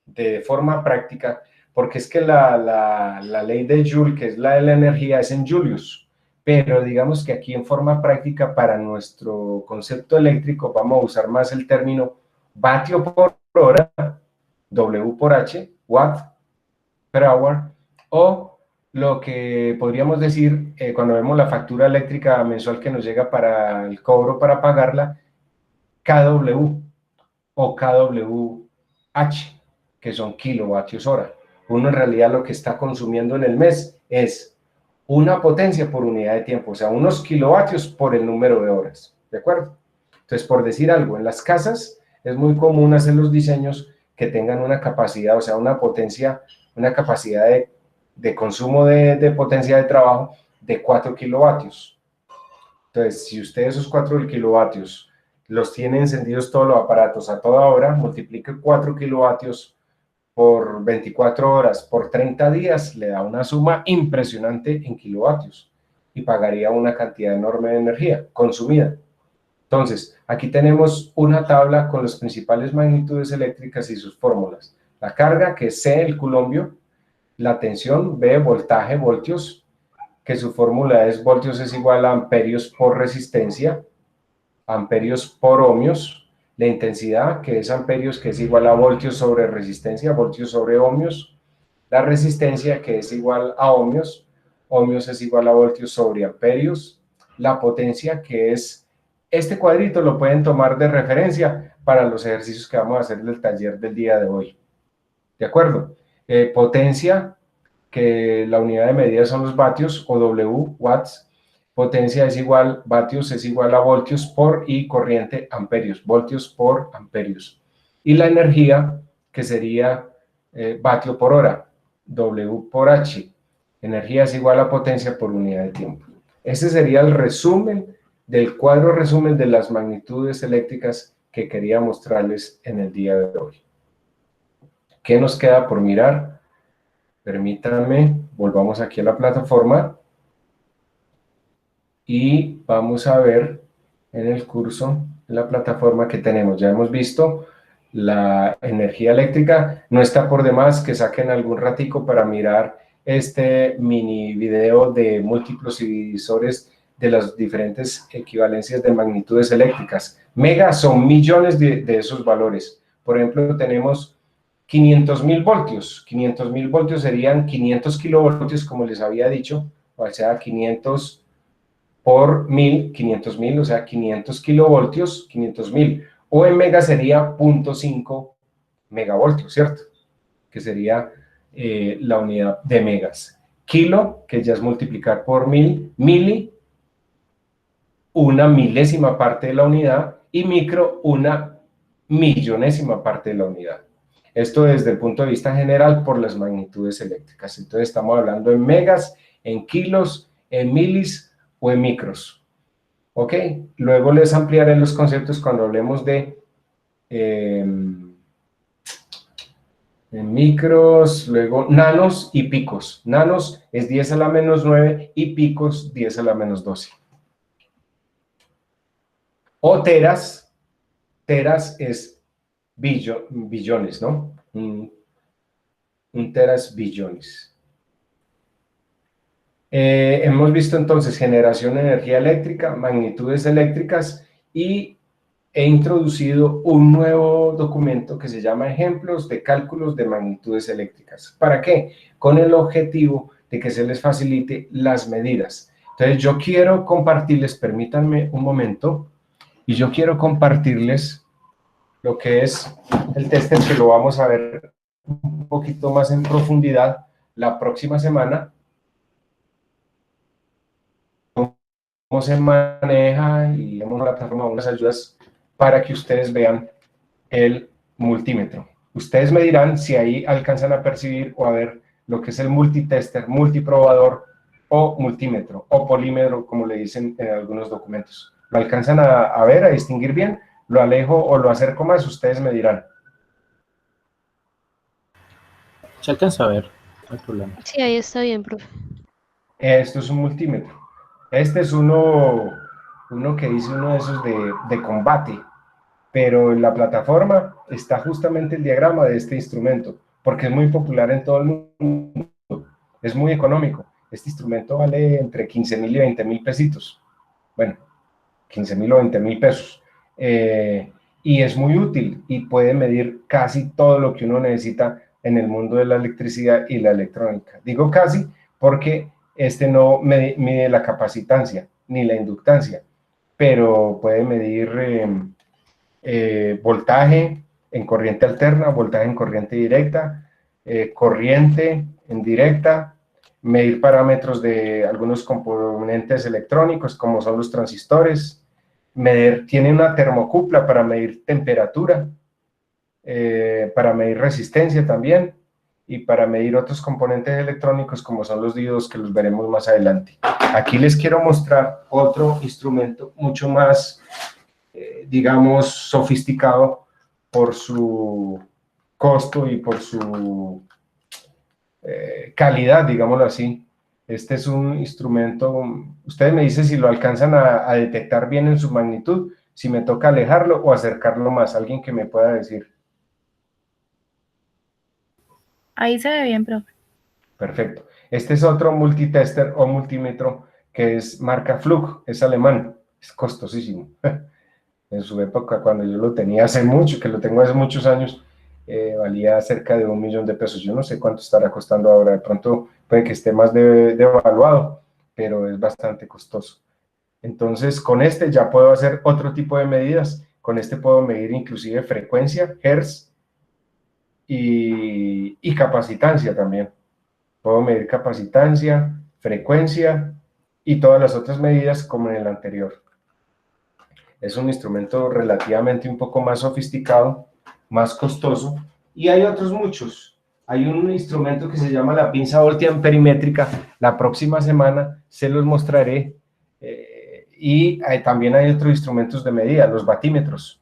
de forma práctica, porque es que la ley de Joule, que es la de la energía, es en Julius, pero digamos que aquí en forma práctica, para nuestro concepto eléctrico, vamos a usar más el término vatio por hora, W por H, watt per hour, o lo que podríamos decir cuando vemos la factura eléctrica mensual que nos llega para el cobro para pagarla, kW o kWh, que son kilovatios hora. Uno en realidad lo que está consumiendo en el mes es una potencia por unidad de tiempo, o sea, unos kilovatios por el número de horas, ¿de acuerdo? Entonces, por decir algo, en las casas es muy común hacer los diseños que tengan una capacidad, o sea, una potencia, una capacidad de consumo de potencia de trabajo de 4 kilovatios. Entonces, si usted esos 4 kilovatios los tiene encendidos todos los aparatos a toda hora, multiplique 4 kilovatios por 24 horas, por 30 días, le da una suma impresionante en kilovatios y pagaría una cantidad enorme de energía consumida. Entonces, aquí tenemos una tabla con las principales magnitudes eléctricas y sus fórmulas. La carga, que es C, el culombio, la tensión, V, voltaje, voltios, que su fórmula es voltios es igual a amperios por resistencia, amperios por ohmios, la intensidad, que es amperios, que es igual a voltios sobre resistencia, voltios sobre ohmios, la resistencia, que es igual a ohmios, ohmios es igual a voltios sobre amperios, la potencia, que es, este cuadrito lo pueden tomar de referencia para los ejercicios que vamos a hacer del taller del día de hoy. ¿De acuerdo? Potencia, que la unidad de medida son los vatios o W, watts. Potencia es igual, vatios es igual a voltios por y corriente amperios, voltios por amperios. Y la energía, que sería vatio por hora, W por H. Energía es igual a potencia por unidad de tiempo. Ese sería el resumen del cuadro resumen de las magnitudes eléctricas que quería mostrarles en el día de hoy. ¿Qué nos queda por mirar? Permítanme, volvamos aquí a la plataforma y vamos a ver en el curso, en la plataforma que tenemos. Ya hemos visto la energía eléctrica. No está por demás que saquen algún ratico para mirar este mini video de múltiplos divisores de las diferentes equivalencias de magnitudes eléctricas. Mega son millones de esos valores. Por ejemplo, tenemos 500.000 voltios. 500.000 voltios serían 500 kilovoltios, como les había dicho, o sea, 500 por 1000, 500.000, o sea, 500 kilovoltios, 500.000. O en mega sería 0.5 megavoltios, ¿cierto? Que sería la unidad de megas. Kilo, que ya es multiplicar por 1000, mili, una milésima parte de la unidad, y micro, una millonésima parte de la unidad. Esto desde el punto de vista general por las magnitudes eléctricas. Entonces estamos hablando en megas, en kilos, en milis o en micros. ¿Ok? Luego les ampliaré los conceptos cuando hablemos de en micros, luego nanos y picos. Nanos es 10 a la menos 9 y picos 10 a la menos 12. O teras, teras es billones, ¿no? Un teras billones. Hemos visto entonces generación de energía eléctrica, magnitudes eléctricas y he introducido un nuevo documento que se llama Ejemplos de cálculos de magnitudes eléctricas. ¿Para qué? Con el objetivo de que se les facilite las medidas. Entonces yo quiero compartirles, permítanme un momento, y yo quiero compartirles lo que es el tester, que lo vamos a ver un poquito más en profundidad la próxima semana. Cómo se maneja y vemos la plataforma, unas ayudas para que ustedes vean el multímetro. Ustedes me dirán si ahí alcanzan a percibir o a ver lo que es el multitester, multiprobador o multímetro o polímetro, como le dicen en algunos documentos. ¿Lo alcanzan a ver, a distinguir bien? ¿Lo alejo o lo acerco más? Ustedes me dirán. Se alcanza a ver, no hay problema. Sí, ahí está bien, profe. Esto es un multímetro. Este es uno que dice uno de esos de combate, pero en la plataforma está justamente el diagrama de este instrumento, porque es muy popular en todo el mundo, es muy económico. Este instrumento vale entre 15.000 y 20.000 pesitos. Bueno, 15.000 o 20.000 pesos. Y es muy útil y puede medir casi todo lo que uno necesita en el mundo de la electricidad y la electrónica. Digo casi porque este no mide la capacitancia ni la inductancia, pero puede medir voltaje en corriente alterna, voltaje en corriente directa, corriente en directa, medir parámetros de algunos componentes electrónicos como son los transistores, tiene una termocupla para medir temperatura, para medir resistencia también, y para medir otros componentes electrónicos como son los diodos, que los veremos más adelante. Aquí les quiero mostrar otro instrumento mucho más digamos, sofisticado por su costo y por su calidad, digámoslo así. Este es un instrumento, ustedes me dicen si lo alcanzan a detectar bien en su magnitud, si me toca alejarlo o acercarlo más, alguien que me pueda decir. Ahí se ve bien, profe. Perfecto. Este es otro multitester o multímetro que es marca Flug, es alemán, es costosísimo. En su época, cuando yo lo tenía hace mucho, que lo tengo hace muchos años, valía cerca de 1.000.000 de pesos. Yo no sé cuánto estará costando ahora, de pronto puede que esté más devaluado, pero es bastante costoso. Entonces, con este ya puedo hacer otro tipo de medidas. Con este puedo medir inclusive frecuencia, hertz y capacitancia también. Puedo medir capacitancia, frecuencia y todas las otras medidas como en el anterior. Es un instrumento relativamente un poco más sofisticado, más costoso, y hay otros muchos. Hay un instrumento que se llama la pinza voltiamperimétrica. La próxima semana se los mostraré. También hay otros instrumentos de medida, los batímetros,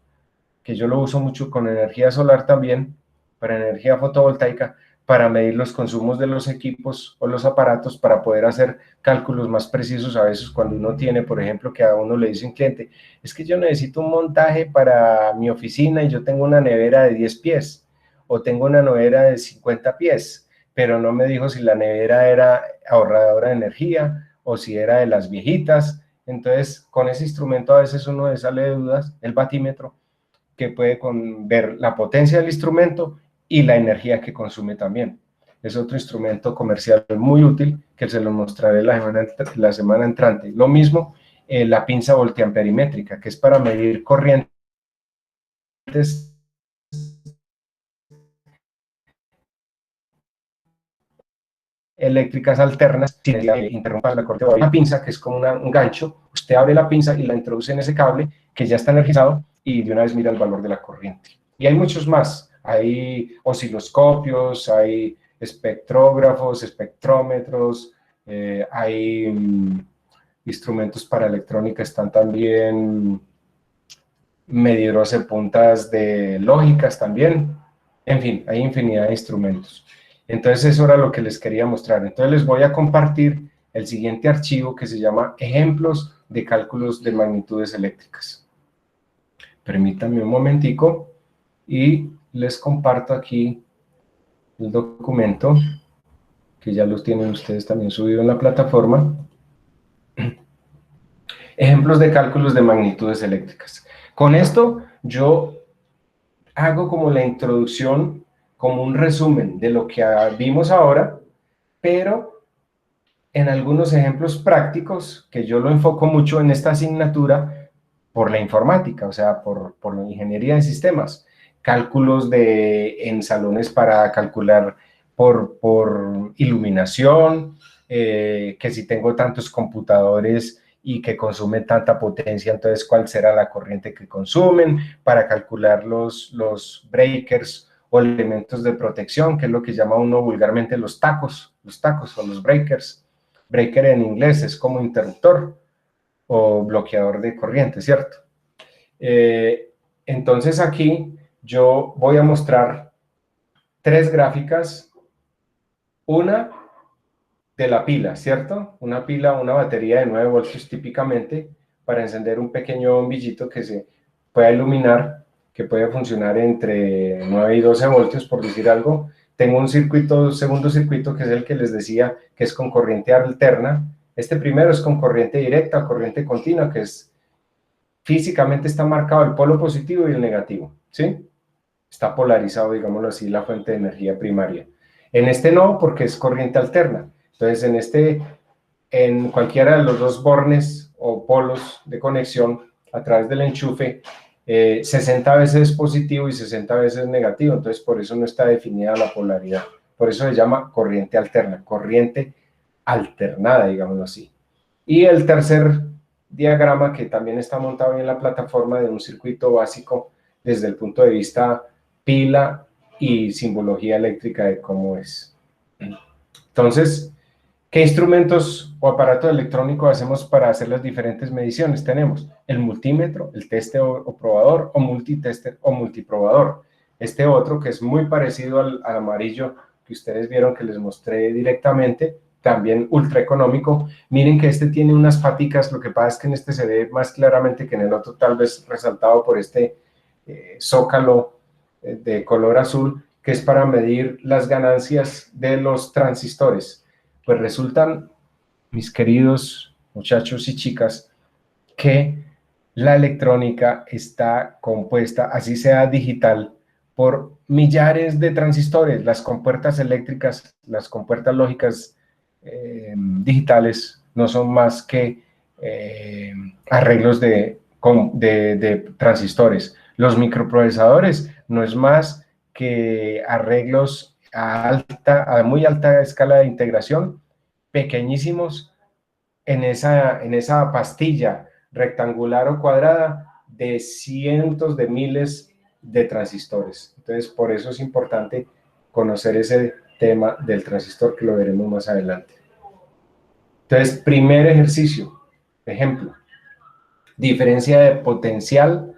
que yo lo uso mucho con energía solar también, para energía fotovoltaica, para medir los consumos de los equipos o los aparatos, para poder hacer cálculos más precisos a veces cuando uno tiene, por ejemplo, que a uno le dice un cliente, es que yo necesito un montaje para mi oficina y yo tengo una nevera de 10 pies o tengo una nevera de 50 pies, pero no me dijo si la nevera era ahorradora de energía o si era de las viejitas. Entonces, con ese instrumento a veces uno le sale de dudas, el batímetro, que puede ver la potencia del instrumento y la energía que consume también. Es otro instrumento comercial muy útil que se lo mostraré la semana entrante. Lo mismo, la pinza voltiamperimétrica, que es para medir corrientes eléctricas alternas sin interrumpir la corriente. Una pinza que es como un gancho, usted abre la pinza y la introduce en ese cable que ya está energizado y de una vez mira el valor de la corriente. Y hay muchos más, hay osciloscopios, hay espectrógrafos, espectrómetros, hay instrumentos para electrónica, están también medidores de puntas de lógicas también, en fin, hay infinidad de instrumentos. Entonces eso era lo que les quería mostrar. Entonces les voy a compartir el siguiente archivo que se llama Ejemplos de cálculos de magnitudes eléctricas. Permítanme un momentico y les comparto aquí el documento, que ya los tienen ustedes también subido en la plataforma. Ejemplos de cálculos de magnitudes eléctricas. Con esto yo hago como la introducción, como un resumen de lo que vimos ahora, pero en algunos ejemplos prácticos, que yo lo enfoco mucho en esta asignatura por la informática, o sea, por la ingeniería de sistemas, cálculos en salones para calcular por iluminación, que si tengo tantos computadores y que consumen tanta potencia, entonces cuál será la corriente que consumen, para calcular los breakers o elementos de protección, que es lo que llama uno vulgarmente los tacos o los breakers. Breaker en inglés es como interruptor o bloqueador de corriente, ¿cierto? Entonces aquí yo voy a mostrar tres gráficas, una de la pila, ¿cierto? Una pila, una batería de 9 voltios típicamente, para encender un pequeño bombillito que se pueda iluminar, que puede funcionar entre 9 y 12 voltios, por decir algo. Tengo un segundo circuito, que es el que les decía, que es con corriente alterna. Este primero es con corriente directa, corriente continua, que es físicamente está marcado el polo positivo y el negativo, ¿sí? Está polarizado, digámoslo así, la fuente de energía primaria. En este no, porque es corriente alterna. Entonces, en cualquiera de los dos bornes o polos de conexión a través del enchufe, 60 veces positivo y 60 veces negativo. Entonces, por eso no está definida la polaridad. Por eso se llama corriente alterna, corriente alternada, digámoslo así. Y el tercer diagrama, que también está montado en la plataforma, de un circuito básico desde el punto de vista pila y simbología eléctrica de cómo es. Entonces, ¿Qué instrumentos o aparato electrónico hacemos para hacer las diferentes mediciones? Tenemos el multímetro, el teste o probador, o multitester o multiprobador. Este otro, que es muy parecido al amarillo que ustedes vieron que les mostré directamente, también ultra económico. Miren que este tiene unas paticas, lo que pasa es que en este se ve más claramente que en el otro, tal vez resaltado por este zócalo de color azul, que es para medir las ganancias de los transistores. Pues resultan, mis queridos muchachos y chicas, que la electrónica está compuesta, así sea digital, por millares de transistores. Las compuertas eléctricas, las compuertas lógicas digitales no son más que arreglos de transistores. Los microprocesadores no es más que arreglos a muy alta escala de integración, pequeñísimos en esa pastilla rectangular o cuadrada de cientos de miles de transistores. Entonces, por eso es importante conocer ese tema del transistor, que lo veremos más adelante. Entonces, primer ejercicio, ejemplo, diferencia de potencial.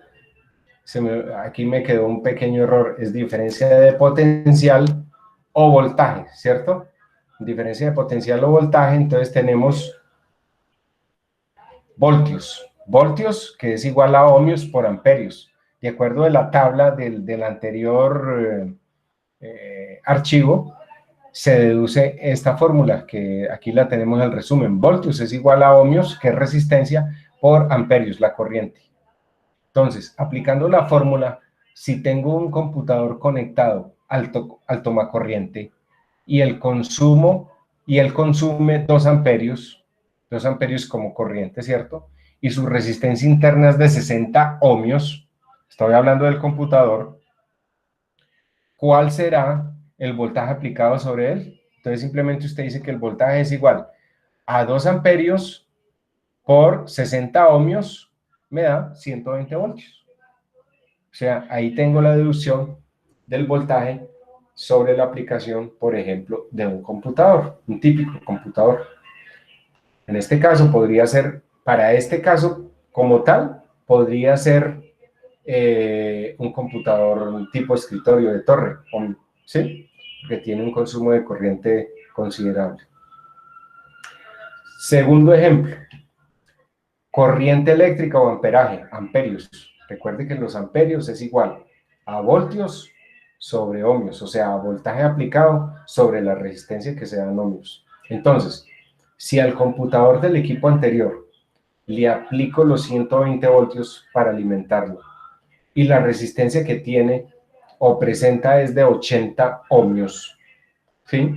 Aquí me quedó un pequeño error, es diferencia de potencial o voltaje, ¿cierto? Diferencia de potencial o voltaje, entonces tenemos voltios, que es igual a ohmios por amperios. De acuerdo a la tabla del anterior archivo, se deduce esta fórmula, que aquí la tenemos en el resumen. Voltios es igual a ohmios, que es resistencia, por amperios, la corriente. Entonces, aplicando la fórmula, si tengo un computador conectado al tomacorriente y él consume 2 amperios como corriente, ¿cierto? Y su resistencia interna es de 60 ohmios, estoy hablando del computador, ¿cuál será el voltaje aplicado sobre él? Entonces, simplemente usted dice que el voltaje es igual a 2 amperios por 60 ohmios, me da 120 voltios. O sea, ahí tengo la deducción del voltaje sobre la aplicación, por ejemplo, de un computador, un típico computador. En este caso podría ser, para este caso como tal, podría ser un computador tipo escritorio de torre, ¿sí? Que tiene un consumo de corriente considerable. Segundo ejemplo, corriente eléctrica o amperaje, amperios. Recuerde que los amperios es igual a voltios sobre ohmios, o sea, voltaje aplicado sobre la resistencia que se da en ohmios. Entonces, si al computador del equipo anterior le aplico los 120 voltios para alimentarlo y la resistencia que tiene o presenta es de 80 ohmios, ¿sí?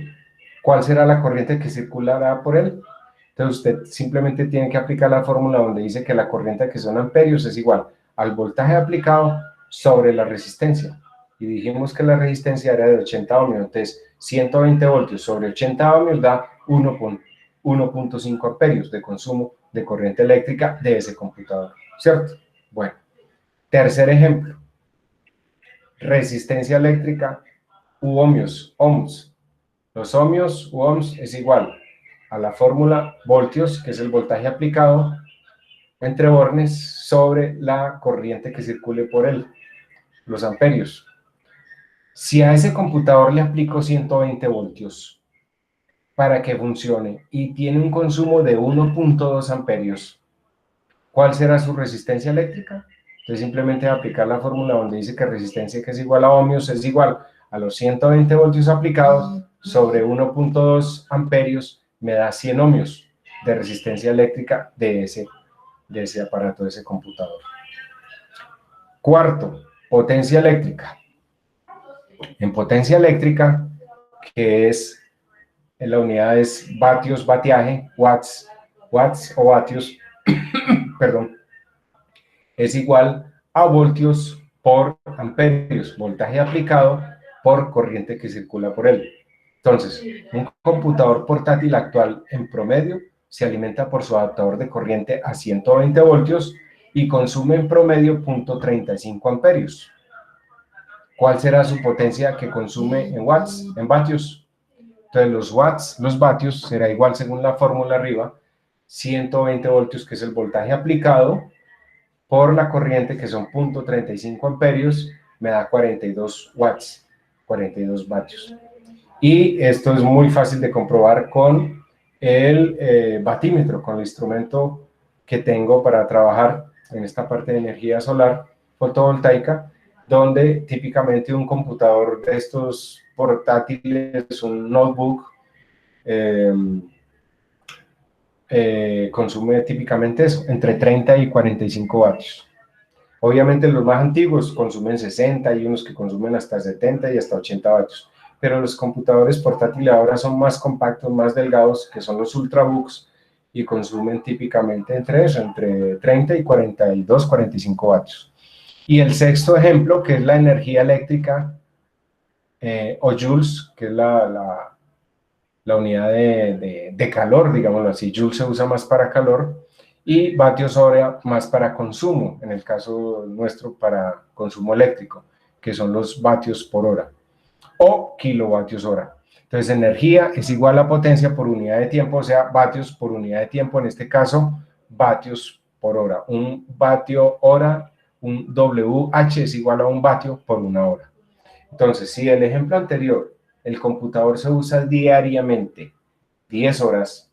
¿Cuál será la corriente que circulará por él? Entonces usted simplemente tiene que aplicar la fórmula donde dice que la corriente, que son amperios, es igual al voltaje aplicado sobre la resistencia. Y dijimos que la resistencia era de 80 ohmios, entonces 120 voltios sobre 80 ohmios da 1.5 amperios de consumo de corriente eléctrica de ese computador, ¿cierto? Bueno, tercer ejemplo, resistencia eléctrica u ohms. Los ohmios u ohms es igual a la fórmula voltios, que es el voltaje aplicado entre bornes sobre la corriente que circule por él, los amperios. Si a ese computador le aplico 120 voltios para que funcione y tiene un consumo de 1.2 amperios, ¿cuál será su resistencia eléctrica? Entonces simplemente aplicar la fórmula donde dice que resistencia, que es igual a ohmios, es igual a los 120 voltios aplicados sobre 1.2 amperios, me da 100 ohmios de resistencia eléctrica de ese aparato, de ese computador. Cuarto, potencia eléctrica. En potencia eléctrica, que es, en la unidad es vatios, vatiaje, watts o vatios, perdón, es igual a voltios por amperios, voltaje aplicado por corriente que circula por él. Entonces, un computador portátil actual en promedio se alimenta por su adaptador de corriente a 120 voltios y consume en promedio 0.35 amperios. ¿Cuál será su potencia que consume en watts, en vatios? Entonces los watts, los vatios, será igual según la fórmula arriba, 120 voltios, que es el voltaje aplicado, por la corriente, que son 0.35 amperios, me da 42 watts, 42 vatios. Y esto es muy fácil de comprobar con el batímetro, con el instrumento que tengo para trabajar en esta parte de energía solar fotovoltaica, donde típicamente un computador de estos portátiles, un notebook, consume típicamente eso, entre 30 y 45 vatios. Obviamente los más antiguos consumen 60, y unos que consumen hasta 70 y hasta 80 vatios, pero los computadores portátiles ahora son más compactos, más delgados, que son los ultrabooks, y consumen típicamente entre eso, entre 30 y 42, 45 vatios. Y el sexto ejemplo, que es la energía eléctrica, o joules, que es la unidad de calor, digámoslo así. Joule se usa más para calor, y vatios hora más para consumo, en el caso nuestro para consumo eléctrico, que son los vatios por hora, o kilovatios hora. Entonces energía es igual a potencia por unidad de tiempo, o sea, vatios por unidad de tiempo, en este caso, vatios por hora. Un vatio hora, un WH es igual a un vatio por una hora. Entonces, si el ejemplo anterior, el computador se usa diariamente 10 horas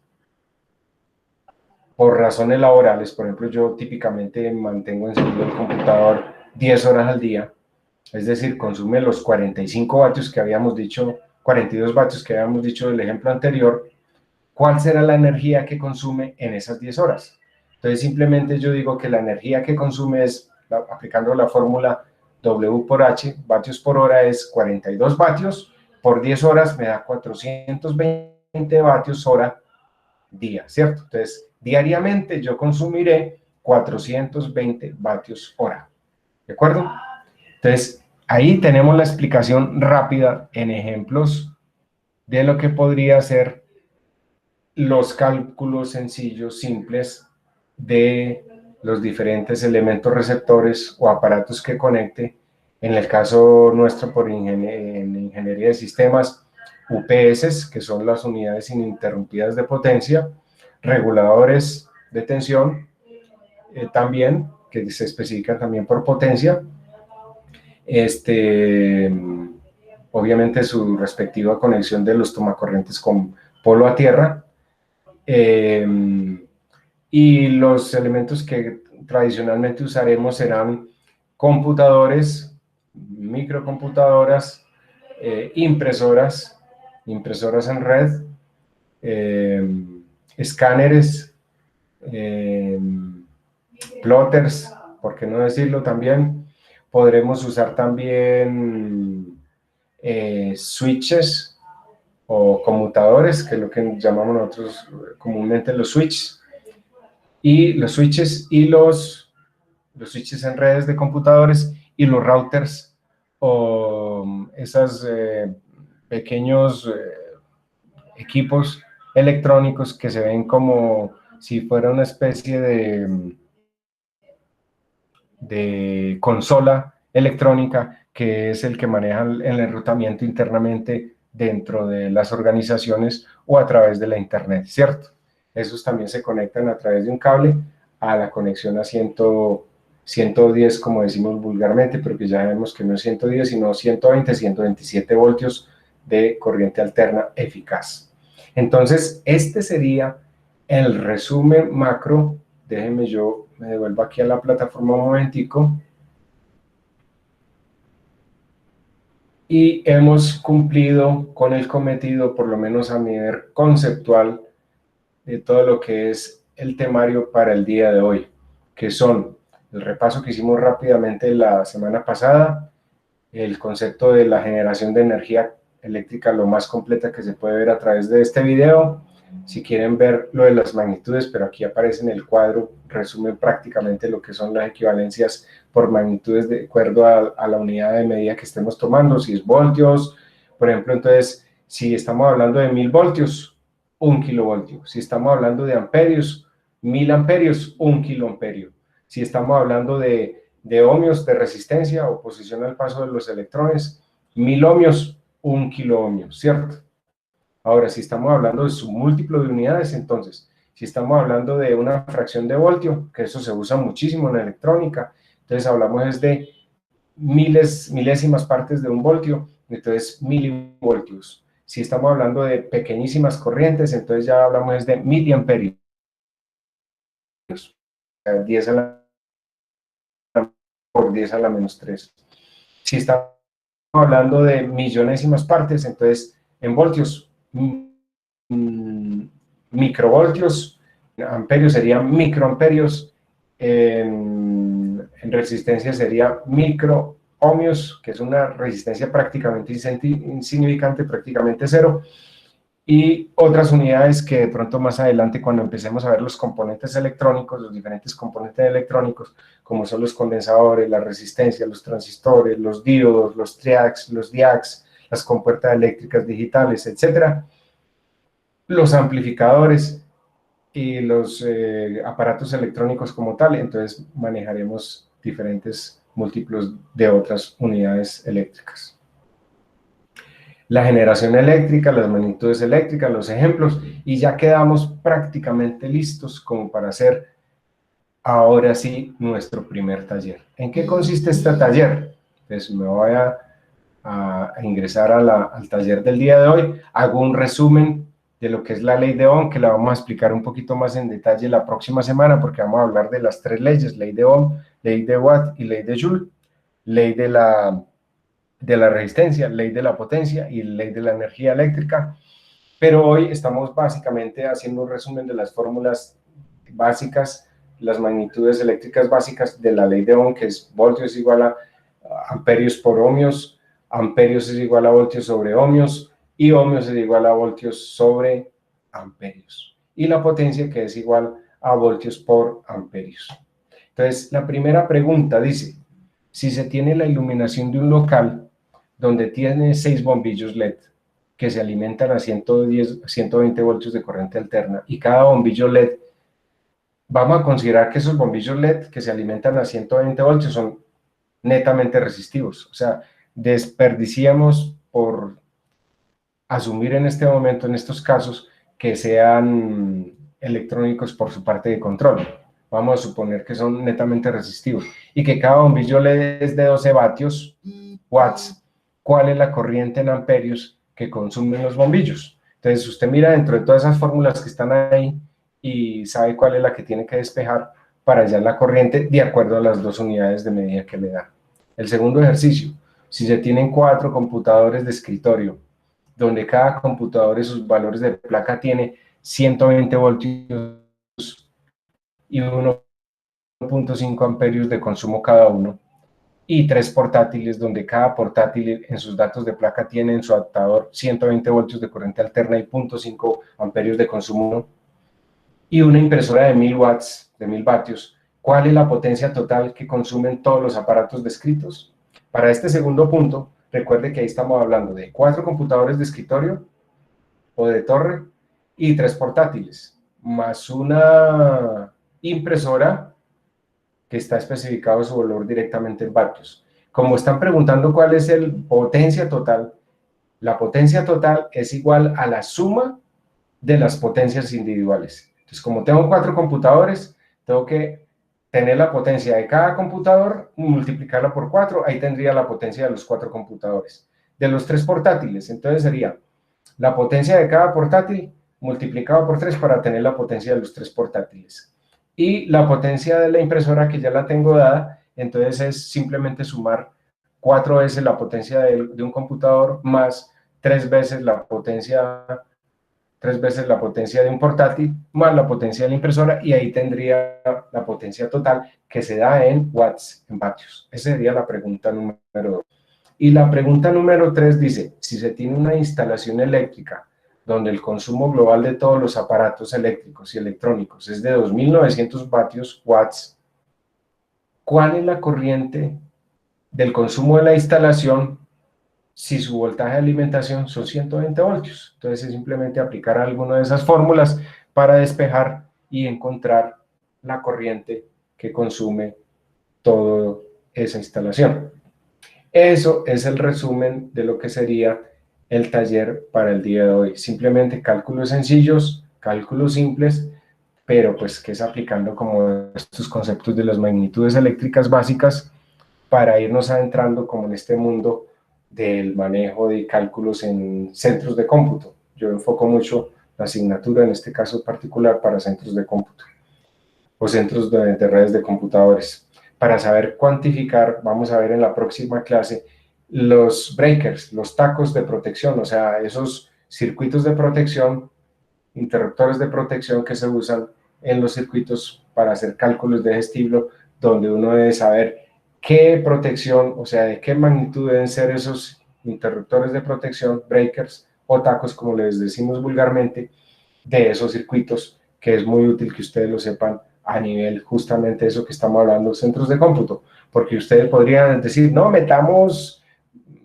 por razones laborales, por ejemplo, yo típicamente mantengo encendido el computador 10 horas al día, es decir, consume los 45 vatios que habíamos dicho, 42 vatios que habíamos dicho del ejemplo anterior. ¿Cuál será la energía que consume en esas 10 horas? Entonces, simplemente yo digo que la energía que consume es, aplicando la fórmula W por H, vatios por hora, es 42 vatios, por 10 horas me da 420 vatios hora día, ¿cierto? Entonces, diariamente yo consumiré 420 vatios hora, ¿de acuerdo? Entonces, ahí tenemos la explicación rápida en ejemplos de lo que podría ser los cálculos sencillos, simples, de los diferentes elementos receptores o aparatos que conecte. En el caso nuestro, en ingeniería de sistemas, UPS, que son las unidades ininterrumpidas de potencia, reguladores de tensión, también, que se especifican también por potencia, obviamente su respectiva conexión de los tomacorrientes con polo a tierra, y los elementos que tradicionalmente usaremos serán computadores, microcomputadoras, impresoras en red, escáneres, plotters, ¿por qué no decirlo también? Podremos usar también switches o conmutadores, que es lo que llamamos nosotros comúnmente los switches, y los switches en redes de computadores, y los routers, o esos pequeños equipos electrónicos que se ven como si fuera una especie de consola electrónica, que es el que maneja el enrutamiento internamente dentro de las organizaciones o a través de la internet, ¿cierto? Esos también se conectan a través de un cable a la conexión a 110, como decimos vulgarmente, pero que ya vemos que no es 110, sino 120, 127 voltios de corriente alterna eficaz. Entonces, este sería el resumen macro. Déjenme, yo me devuelvo aquí a la plataforma un momentico. Y hemos cumplido con el cometido, por lo menos a nivel conceptual, de todo lo que es el temario para el día de hoy, que son el repaso que hicimos rápidamente la semana pasada, el concepto de la generación de energía eléctrica lo más completa que se puede ver a través de este video. Si quieren ver lo de las magnitudes, pero aquí aparece en el cuadro, resume prácticamente lo que son las equivalencias por magnitudes de acuerdo a la unidad de medida que estemos tomando, si es voltios, por ejemplo. Entonces, si estamos hablando de 1000 voltios, 1 kilovoltio. Si estamos hablando de amperios, 1000 amperios, 1 kiloamperio. Si estamos hablando de ohmios de resistencia, oposición al paso de los electrones, 1000 ohmios, 1 kiloohmio, ¿cierto? Ahora, si estamos hablando de su múltiplo de unidades, entonces, si estamos hablando de una fracción de voltio, que eso se usa muchísimo en electrónica, entonces hablamos es de milésimas partes de un voltio, entonces milivoltios. Si estamos hablando de pequeñísimas corrientes, entonces ya hablamos es de miliamperios, 10 a la por 10 a la menos 3. Si estamos hablando de millonésimas partes, entonces en voltios, microvoltios, amperios serían microamperios, en resistencia sería microohmios, que es una resistencia prácticamente insignificante, prácticamente cero, y otras unidades que de pronto más adelante, cuando empecemos a ver los componentes electrónicos, los diferentes componentes electrónicos, como son los condensadores, la resistencia, los transistores, los diodos, los triacs, los diacs, las compuertas eléctricas digitales, etcétera, los amplificadores y los aparatos electrónicos como tal, entonces manejaremos diferentes múltiplos de otras unidades eléctricas. La generación eléctrica, las magnitudes eléctricas, los ejemplos, y ya quedamos prácticamente listos como para hacer ahora sí nuestro primer taller. ¿En qué consiste este taller? Pues me voy a ingresar al taller del día de hoy, hago un resumen de lo que es la ley de Ohm, que la vamos a explicar un poquito más en detalle la próxima semana, porque vamos a hablar de las tres leyes: ley de Ohm, ley de Watt y ley de Joule, ley de la resistencia, ley de la potencia y ley de la energía eléctrica. Pero hoy estamos básicamente haciendo un resumen de las fórmulas básicas, las magnitudes eléctricas básicas de la ley de Ohm, que es voltios igual a amperios por ohmios, amperios es igual a voltios sobre ohmios, y ohmios es igual a voltios sobre amperios. Y la potencia, que es igual a voltios por amperios. Entonces, la primera pregunta dice: si se tiene la iluminación de un local donde tiene 6 bombillos LED que se alimentan a 120 voltios de corriente alterna, y cada bombillo LED, vamos a considerar que esos bombillos LED que se alimentan a 120 voltios son netamente resistivos, o sea, desperdiciamos por asumir en este momento, en estos casos, que sean electrónicos por su parte de control. Vamos a suponer que son netamente resistivos y que cada bombillo LED es de 12 watts. ¿Cuál es la corriente en amperios que consumen los bombillos? Entonces, usted mira dentro de todas esas fórmulas que están ahí y sabe cuál es la que tiene que despejar para hallar la corriente de acuerdo a las dos unidades de medida que le da. El segundo ejercicio: si se tienen 4 computadores de escritorio, donde cada computador y sus valores de placa tiene 120 voltios y 1.5 amperios de consumo cada uno, y 3 portátiles donde cada portátil en sus datos de placa tiene en su adaptador 120 voltios de corriente alterna y 0.5 amperios de consumo, y una impresora de 1000 watts, de 1000 vatios, ¿cuál es la potencia total que consumen todos los aparatos descritos? Para este segundo punto, recuerde que ahí estamos hablando de 4 computadores de escritorio o de torre y 3 portátiles, más una impresora que está especificado su valor directamente en vatios. Como están preguntando cuál es la potencia total es igual a la suma de las potencias individuales. Entonces, como tengo 4 computadores, tengo que tener la potencia de cada computador, multiplicarla por 4, ahí tendría la potencia de los 4 computadores. De los 3 portátiles, entonces sería la potencia de cada portátil multiplicado por 3 para tener la potencia de los 3 portátiles. Y la potencia de la impresora, que ya la tengo dada, entonces es simplemente sumar 4 veces la potencia de un computador más 3 veces la potencia de un portátil más la potencia de la impresora, y ahí tendría la potencia total, que se da en watts, en vatios. Esa sería la pregunta número 2. Y la pregunta número 3 dice: si se tiene una instalación eléctrica donde el consumo global de todos los aparatos eléctricos y electrónicos es de 2900 watts, ¿cuál es la corriente del consumo de la instalación si su voltaje de alimentación son 120 voltios? Entonces es simplemente aplicar alguna de esas fórmulas para despejar y encontrar la corriente que consume toda esa instalación. Eso es el resumen de lo que sería el taller para el día de hoy. Simplemente cálculos sencillos, cálculos simples, pero pues que es aplicando como estos conceptos de las magnitudes eléctricas básicas para irnos adentrando como en este mundo del manejo de cálculos en centros de cómputo. Yo enfoco mucho la asignatura, en este caso particular, para centros de cómputo o centros de redes de computadores. Para saber cuantificar, vamos a ver en la próxima clase, los breakers, los tacos de protección, o sea, esos circuitos de protección, interruptores de protección que se usan en los circuitos para hacer cálculos de ese estilo, donde uno debe saber qué protección, o sea, de qué magnitud deben ser esos interruptores de protección, breakers o tacos, como les decimos vulgarmente, de esos circuitos, que es muy útil que ustedes lo sepan a nivel justamente de eso que estamos hablando, centros de cómputo, porque ustedes podrían decir, no, metamos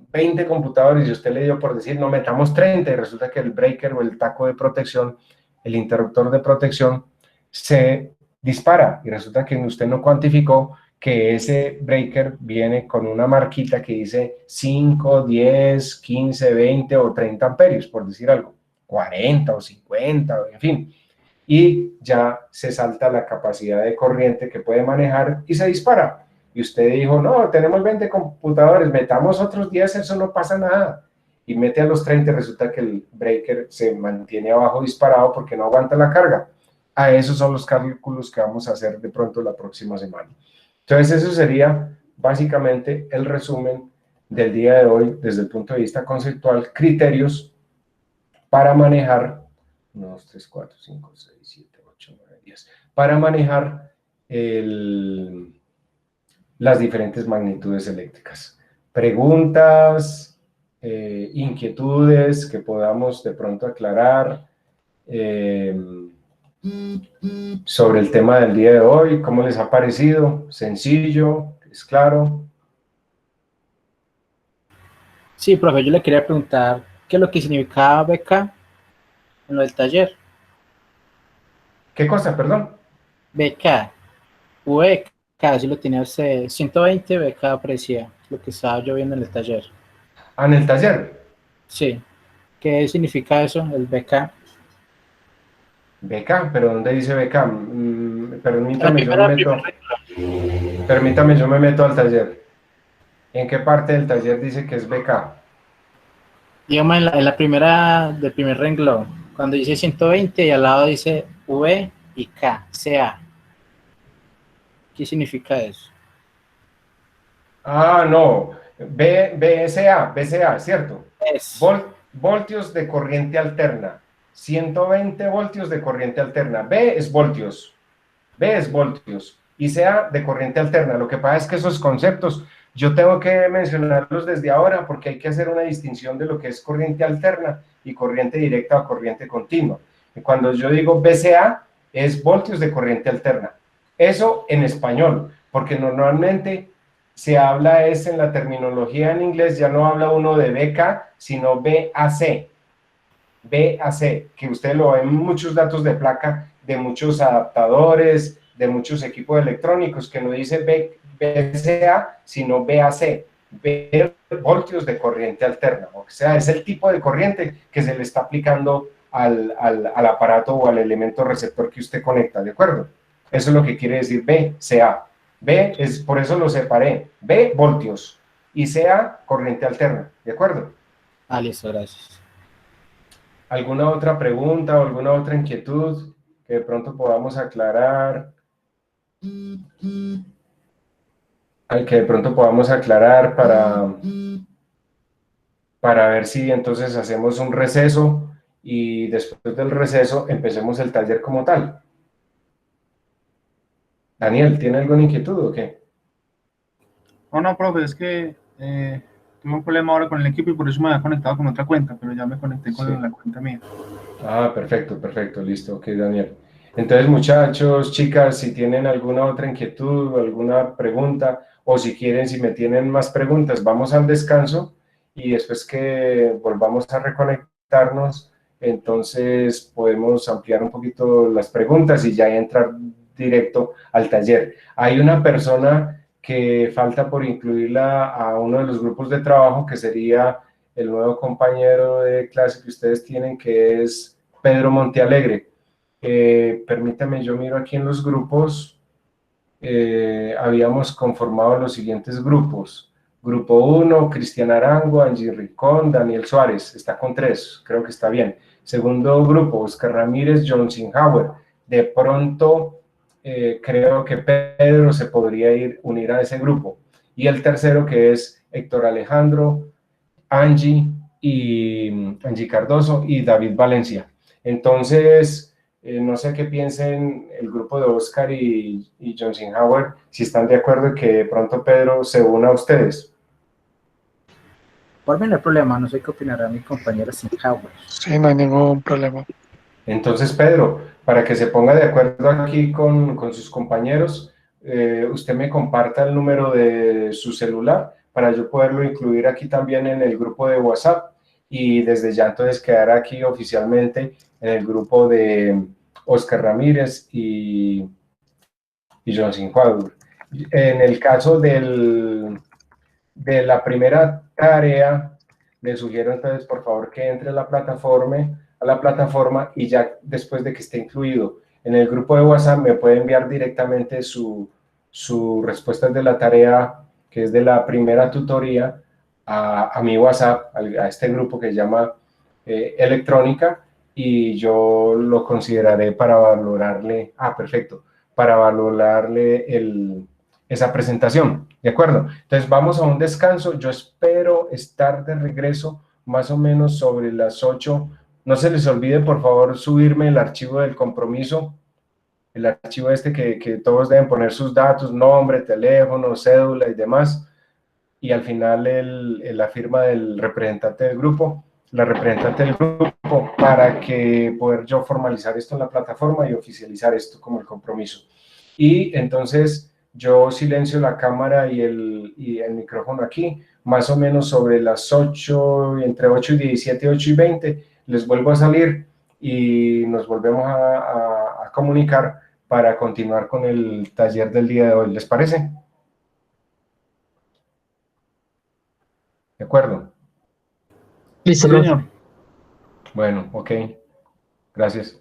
20 computadores y usted le dio por decir, no, metamos 30 y resulta que el breaker o el taco de protección, el interruptor de protección, se dispara y resulta que usted no cuantificó que ese breaker viene con una marquita que dice 5, 10, 15, 20 o 30 amperios, por decir algo, 40 o 50, en fin, y ya se salta la capacidad de corriente que puede manejar y se dispara. Y usted dijo, no, tenemos 20 computadores, metamos otros 10, eso no pasa nada. Y mete a los 30, resulta que el breaker se mantiene abajo disparado porque no aguanta la carga. A esos son los cálculos que vamos a hacer de pronto la próxima semana. Entonces, eso sería básicamente el resumen del día de hoy desde el punto de vista conceptual, criterios para manejar 1, 2, 3, 4, 5, 6, 7, 8, 9, 10, para manejar las diferentes magnitudes eléctricas. Preguntas, inquietudes que podamos de pronto aclarar sobre el tema del día de hoy. ¿Cómo les ha parecido? ¿Sencillo? ¿Es claro? Sí, profe, yo le quería preguntar qué es lo que significaba beca en lo del taller. ¿Qué cosa, perdón? Beca, VK, si lo tenía usted, 120 beca aparecía, lo que estaba yo viendo en el taller. Ah, en el taller. Sí, ¿qué significa eso, el beca? Beca, pero ¿dónde dice beca? Primera. Permítame, yo me meto al taller. ¿En qué parte del taller dice que es beca? Digamos en la primera, del primer renglón, cuando dice 120 y al lado dice V y K, CA. ¿Qué significa eso? Ah, no. BCA, ¿cierto? Es. Voltios de corriente alterna. 120 voltios de corriente alterna. B es voltios. Y CA de corriente alterna. Lo que pasa es que esos conceptos yo tengo que mencionarlos desde ahora porque hay que hacer una distinción de lo que es corriente alterna y corriente directa o corriente continua. Y cuando yo digo BCA, es voltios de corriente alterna. Eso en español, porque normalmente se habla es en la terminología en inglés, ya no habla uno de BK, sino BAC. BAC, que usted lo ve en muchos datos de placa de muchos adaptadores, de muchos equipos electrónicos, que no dice BCA, sino BAC, voltios de corriente alterna. O sea, es el tipo de corriente que se le está aplicando al aparato o al elemento receptor que usted conecta, ¿de acuerdo? Eso es lo que quiere decir BCA. B es, por eso lo separé, B, voltios, y CA, corriente alterna, ¿de acuerdo? Ah, listo, gracias. ¿Alguna otra pregunta o alguna otra inquietud que de pronto podamos aclarar? Para ver si entonces hacemos un receso y después del receso empecemos el taller como tal. Daniel, ¿tiene alguna inquietud o qué? No, profe, es que tuve un problema ahora con el equipo y por eso me había conectado con otra cuenta, pero ya me conecté con la cuenta mía. Ah, perfecto, listo, ok, Daniel. Entonces, muchachos, chicas, si tienen alguna otra inquietud, alguna pregunta, o si quieren, si me tienen más preguntas, vamos al descanso y después que volvamos a reconectarnos, entonces podemos ampliar un poquito las preguntas y ya entrar directo al taller. Hay una persona que falta por incluirla a uno de los grupos de trabajo, que sería el nuevo compañero de clase que ustedes tienen, que es Pedro Montealegre. Permítame, yo miro aquí en los grupos, habíamos conformado los siguientes grupos. Grupo 1, Cristian Arango, Angie Ricón, Daniel Suárez, está con 3, creo que está bien. Segundo grupo, Oscar Ramírez, John Sinhauer. De pronto, creo que Pedro se podría unir a ese grupo. Y el tercero, que es Héctor Alejandro, Angie Cardoso y David Valencia. Entonces, no sé qué piensen el grupo de Oscar y John Sinhauer, si están de acuerdo que de pronto Pedro se una a ustedes. Por mí no hay problema, no sé qué opinará mi compañero Sinhauer. Sí, no hay ningún problema. Entonces, Pedro, para que se ponga de acuerdo aquí con sus compañeros, usted me comparta el número de su celular para yo poderlo incluir aquí también en el grupo de WhatsApp y desde ya entonces quedar aquí oficialmente en el grupo de Oscar Ramírez y John Sinjuador. En el caso de la primera tarea, le sugiero entonces por favor que entre a la plataforma y ya después de que esté incluido en el grupo de WhatsApp me puede enviar directamente su respuesta de la tarea que es de la primera tutoría a mi WhatsApp, a este grupo que se llama electrónica, y yo lo consideraré para valorarle, perfecto, para valorarle esa presentación, ¿de acuerdo? Entonces vamos a un descanso, yo espero estar de regreso más o menos sobre las 8. No se les olvide por favor subirme el archivo del compromiso, el archivo este que todos deben poner sus datos, nombre, teléfono, cédula y demás, y al final la firma del representante del grupo, la representante del grupo, para que poder yo formalizar esto en la plataforma y oficializar esto como el compromiso. Y entonces yo silencio la cámara y el micrófono aquí, más o menos sobre las 8, entre 8:17, 8:20, les vuelvo a salir y nos volvemos a comunicar para continuar con el taller del día de hoy. ¿Les parece? ¿De acuerdo? Listo, Sí, profe. señor. Bueno, ok. Gracias.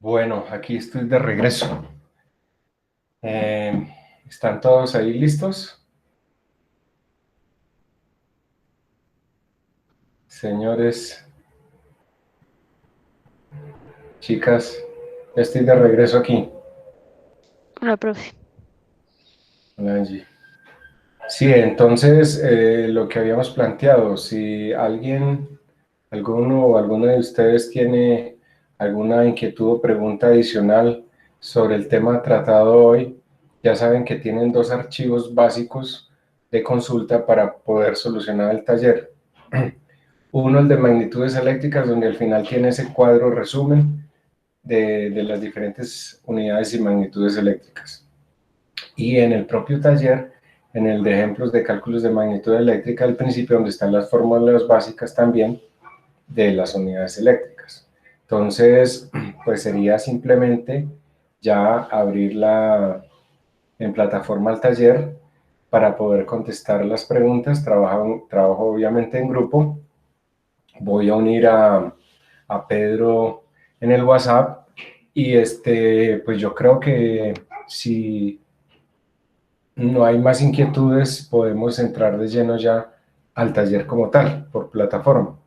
Bueno, aquí estoy de regreso. ¿Están todos ahí listos? Señores, chicas, estoy de regreso aquí. Hola, profe. Hola, Angie. Sí, entonces lo que habíamos planteado, si alguno o alguna de ustedes tiene alguna inquietud o pregunta adicional sobre el tema tratado hoy, ya saben que tienen dos archivos básicos de consulta para poder solucionar el taller. Uno, el de magnitudes eléctricas, donde al final tiene ese cuadro resumen de las diferentes unidades y magnitudes eléctricas. Y en el propio taller, en el de ejemplos de cálculos de magnitud eléctrica, al principio, donde están las fórmulas básicas también de las unidades eléctricas. Entonces, pues sería simplemente ya abrirla en plataforma al taller para poder contestar las preguntas. Trabajo obviamente en grupo. Voy a unir a Pedro en el WhatsApp y pues yo creo que si no hay más inquietudes, podemos entrar de lleno ya al taller como tal, por plataforma.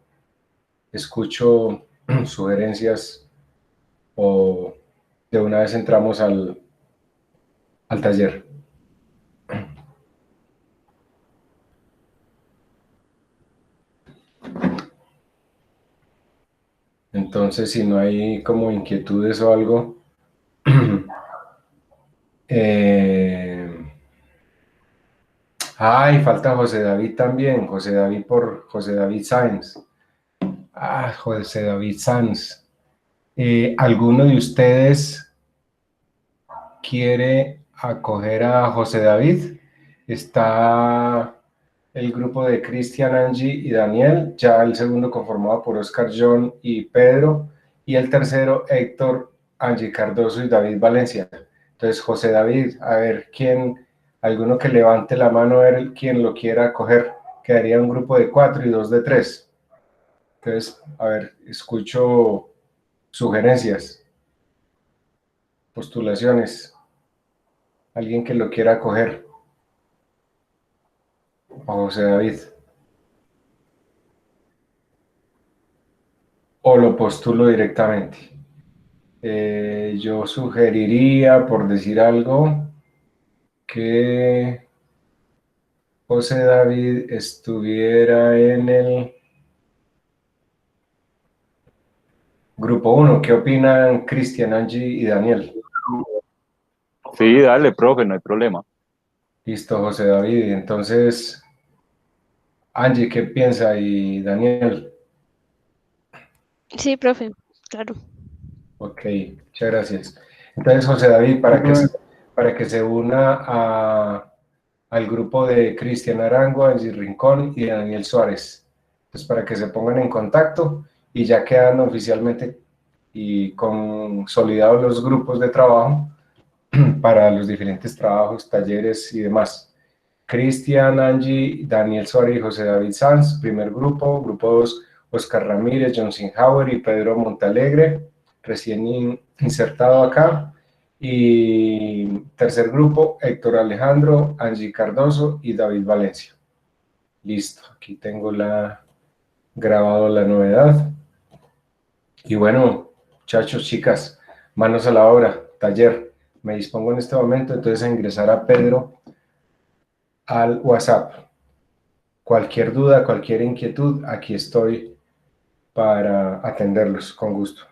Escucho sugerencias o de una vez entramos al taller. Entonces, si no hay como inquietudes o algo, ay, falta José David también, José David Sáenz. José David Sanz. ¿Alguno de ustedes quiere acoger a José David? Está el grupo de Cristian, Angie y Daniel, ya el segundo conformado por Oscar, John y Pedro, y el tercero Héctor, Angie Cardoso y David Valencia. Entonces, José David, a ver, alguno que levante la mano, a ver quién lo quiera acoger. Quedaría un grupo de 4 y 2 de 3. Entonces, a ver, escucho sugerencias, postulaciones, alguien que lo quiera acoger, a José David, o lo postulo directamente. Yo sugeriría, por decir algo, que José David estuviera en el grupo 1. ¿Qué opinan Cristian, Angie y Daniel? Sí, dale, profe, no hay problema. Listo, José David. Entonces, Angie, ¿qué piensa? Y Daniel. Sí, profe, claro. Ok, muchas gracias. Entonces, José David, para que se una al grupo de Cristian Arango, Angie Rincón y de Daniel Suárez. Entonces, para que se pongan en contacto y ya quedan oficialmente y consolidados los grupos de trabajo para los diferentes trabajos, talleres y demás. Cristian, Angie, Daniel Suárez y José David Sanz, primer grupo. Grupo 2, Oscar Ramírez, John Sinhauer y Pedro Montalegre, recién insertado acá. Y tercer grupo, Héctor Alejandro, Angie Cardoso y David Valencia. Listo, aquí tengo grabado la novedad. Y bueno, muchachos, chicas, manos a la obra, taller. Me dispongo en este momento entonces a ingresar a Pedro al WhatsApp. Cualquier duda, cualquier inquietud, aquí estoy para atenderlos con gusto.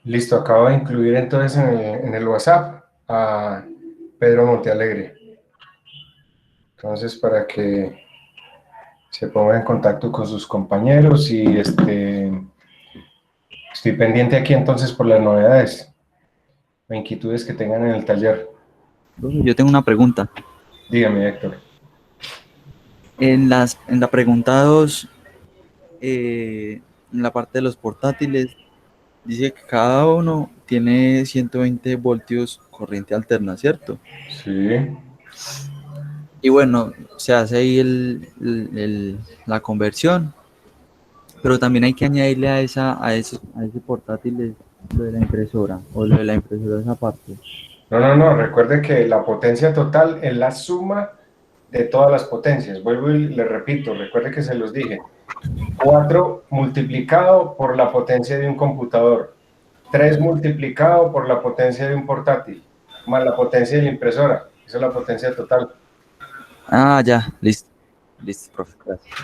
Listo, acabo de incluir entonces en el WhatsApp a Pedro Montealegre. Entonces, para que se ponga en contacto con sus compañeros y estoy pendiente aquí entonces por las novedades o inquietudes que tengan en el taller. Profe, yo tengo una pregunta. Dígame, Héctor. En la pregunta 2, en la parte de los portátiles, dice que cada uno tiene 120 voltios corriente alterna, ¿cierto? Sí. Y bueno, se hace ahí la conversión, pero también hay que añadirle a ese portátil lo de la impresora, o lo de la impresora esa parte. No, recuerde que la potencia total es la suma de todas las potencias. Vuelvo y le repito, recuerde que se los dije. 4 multiplicado por la potencia de un computador, 3 multiplicado por la potencia de un portátil, más la potencia de la impresora. Esa es la potencia total. Ah, ya, listo. Listo, profe, gracias.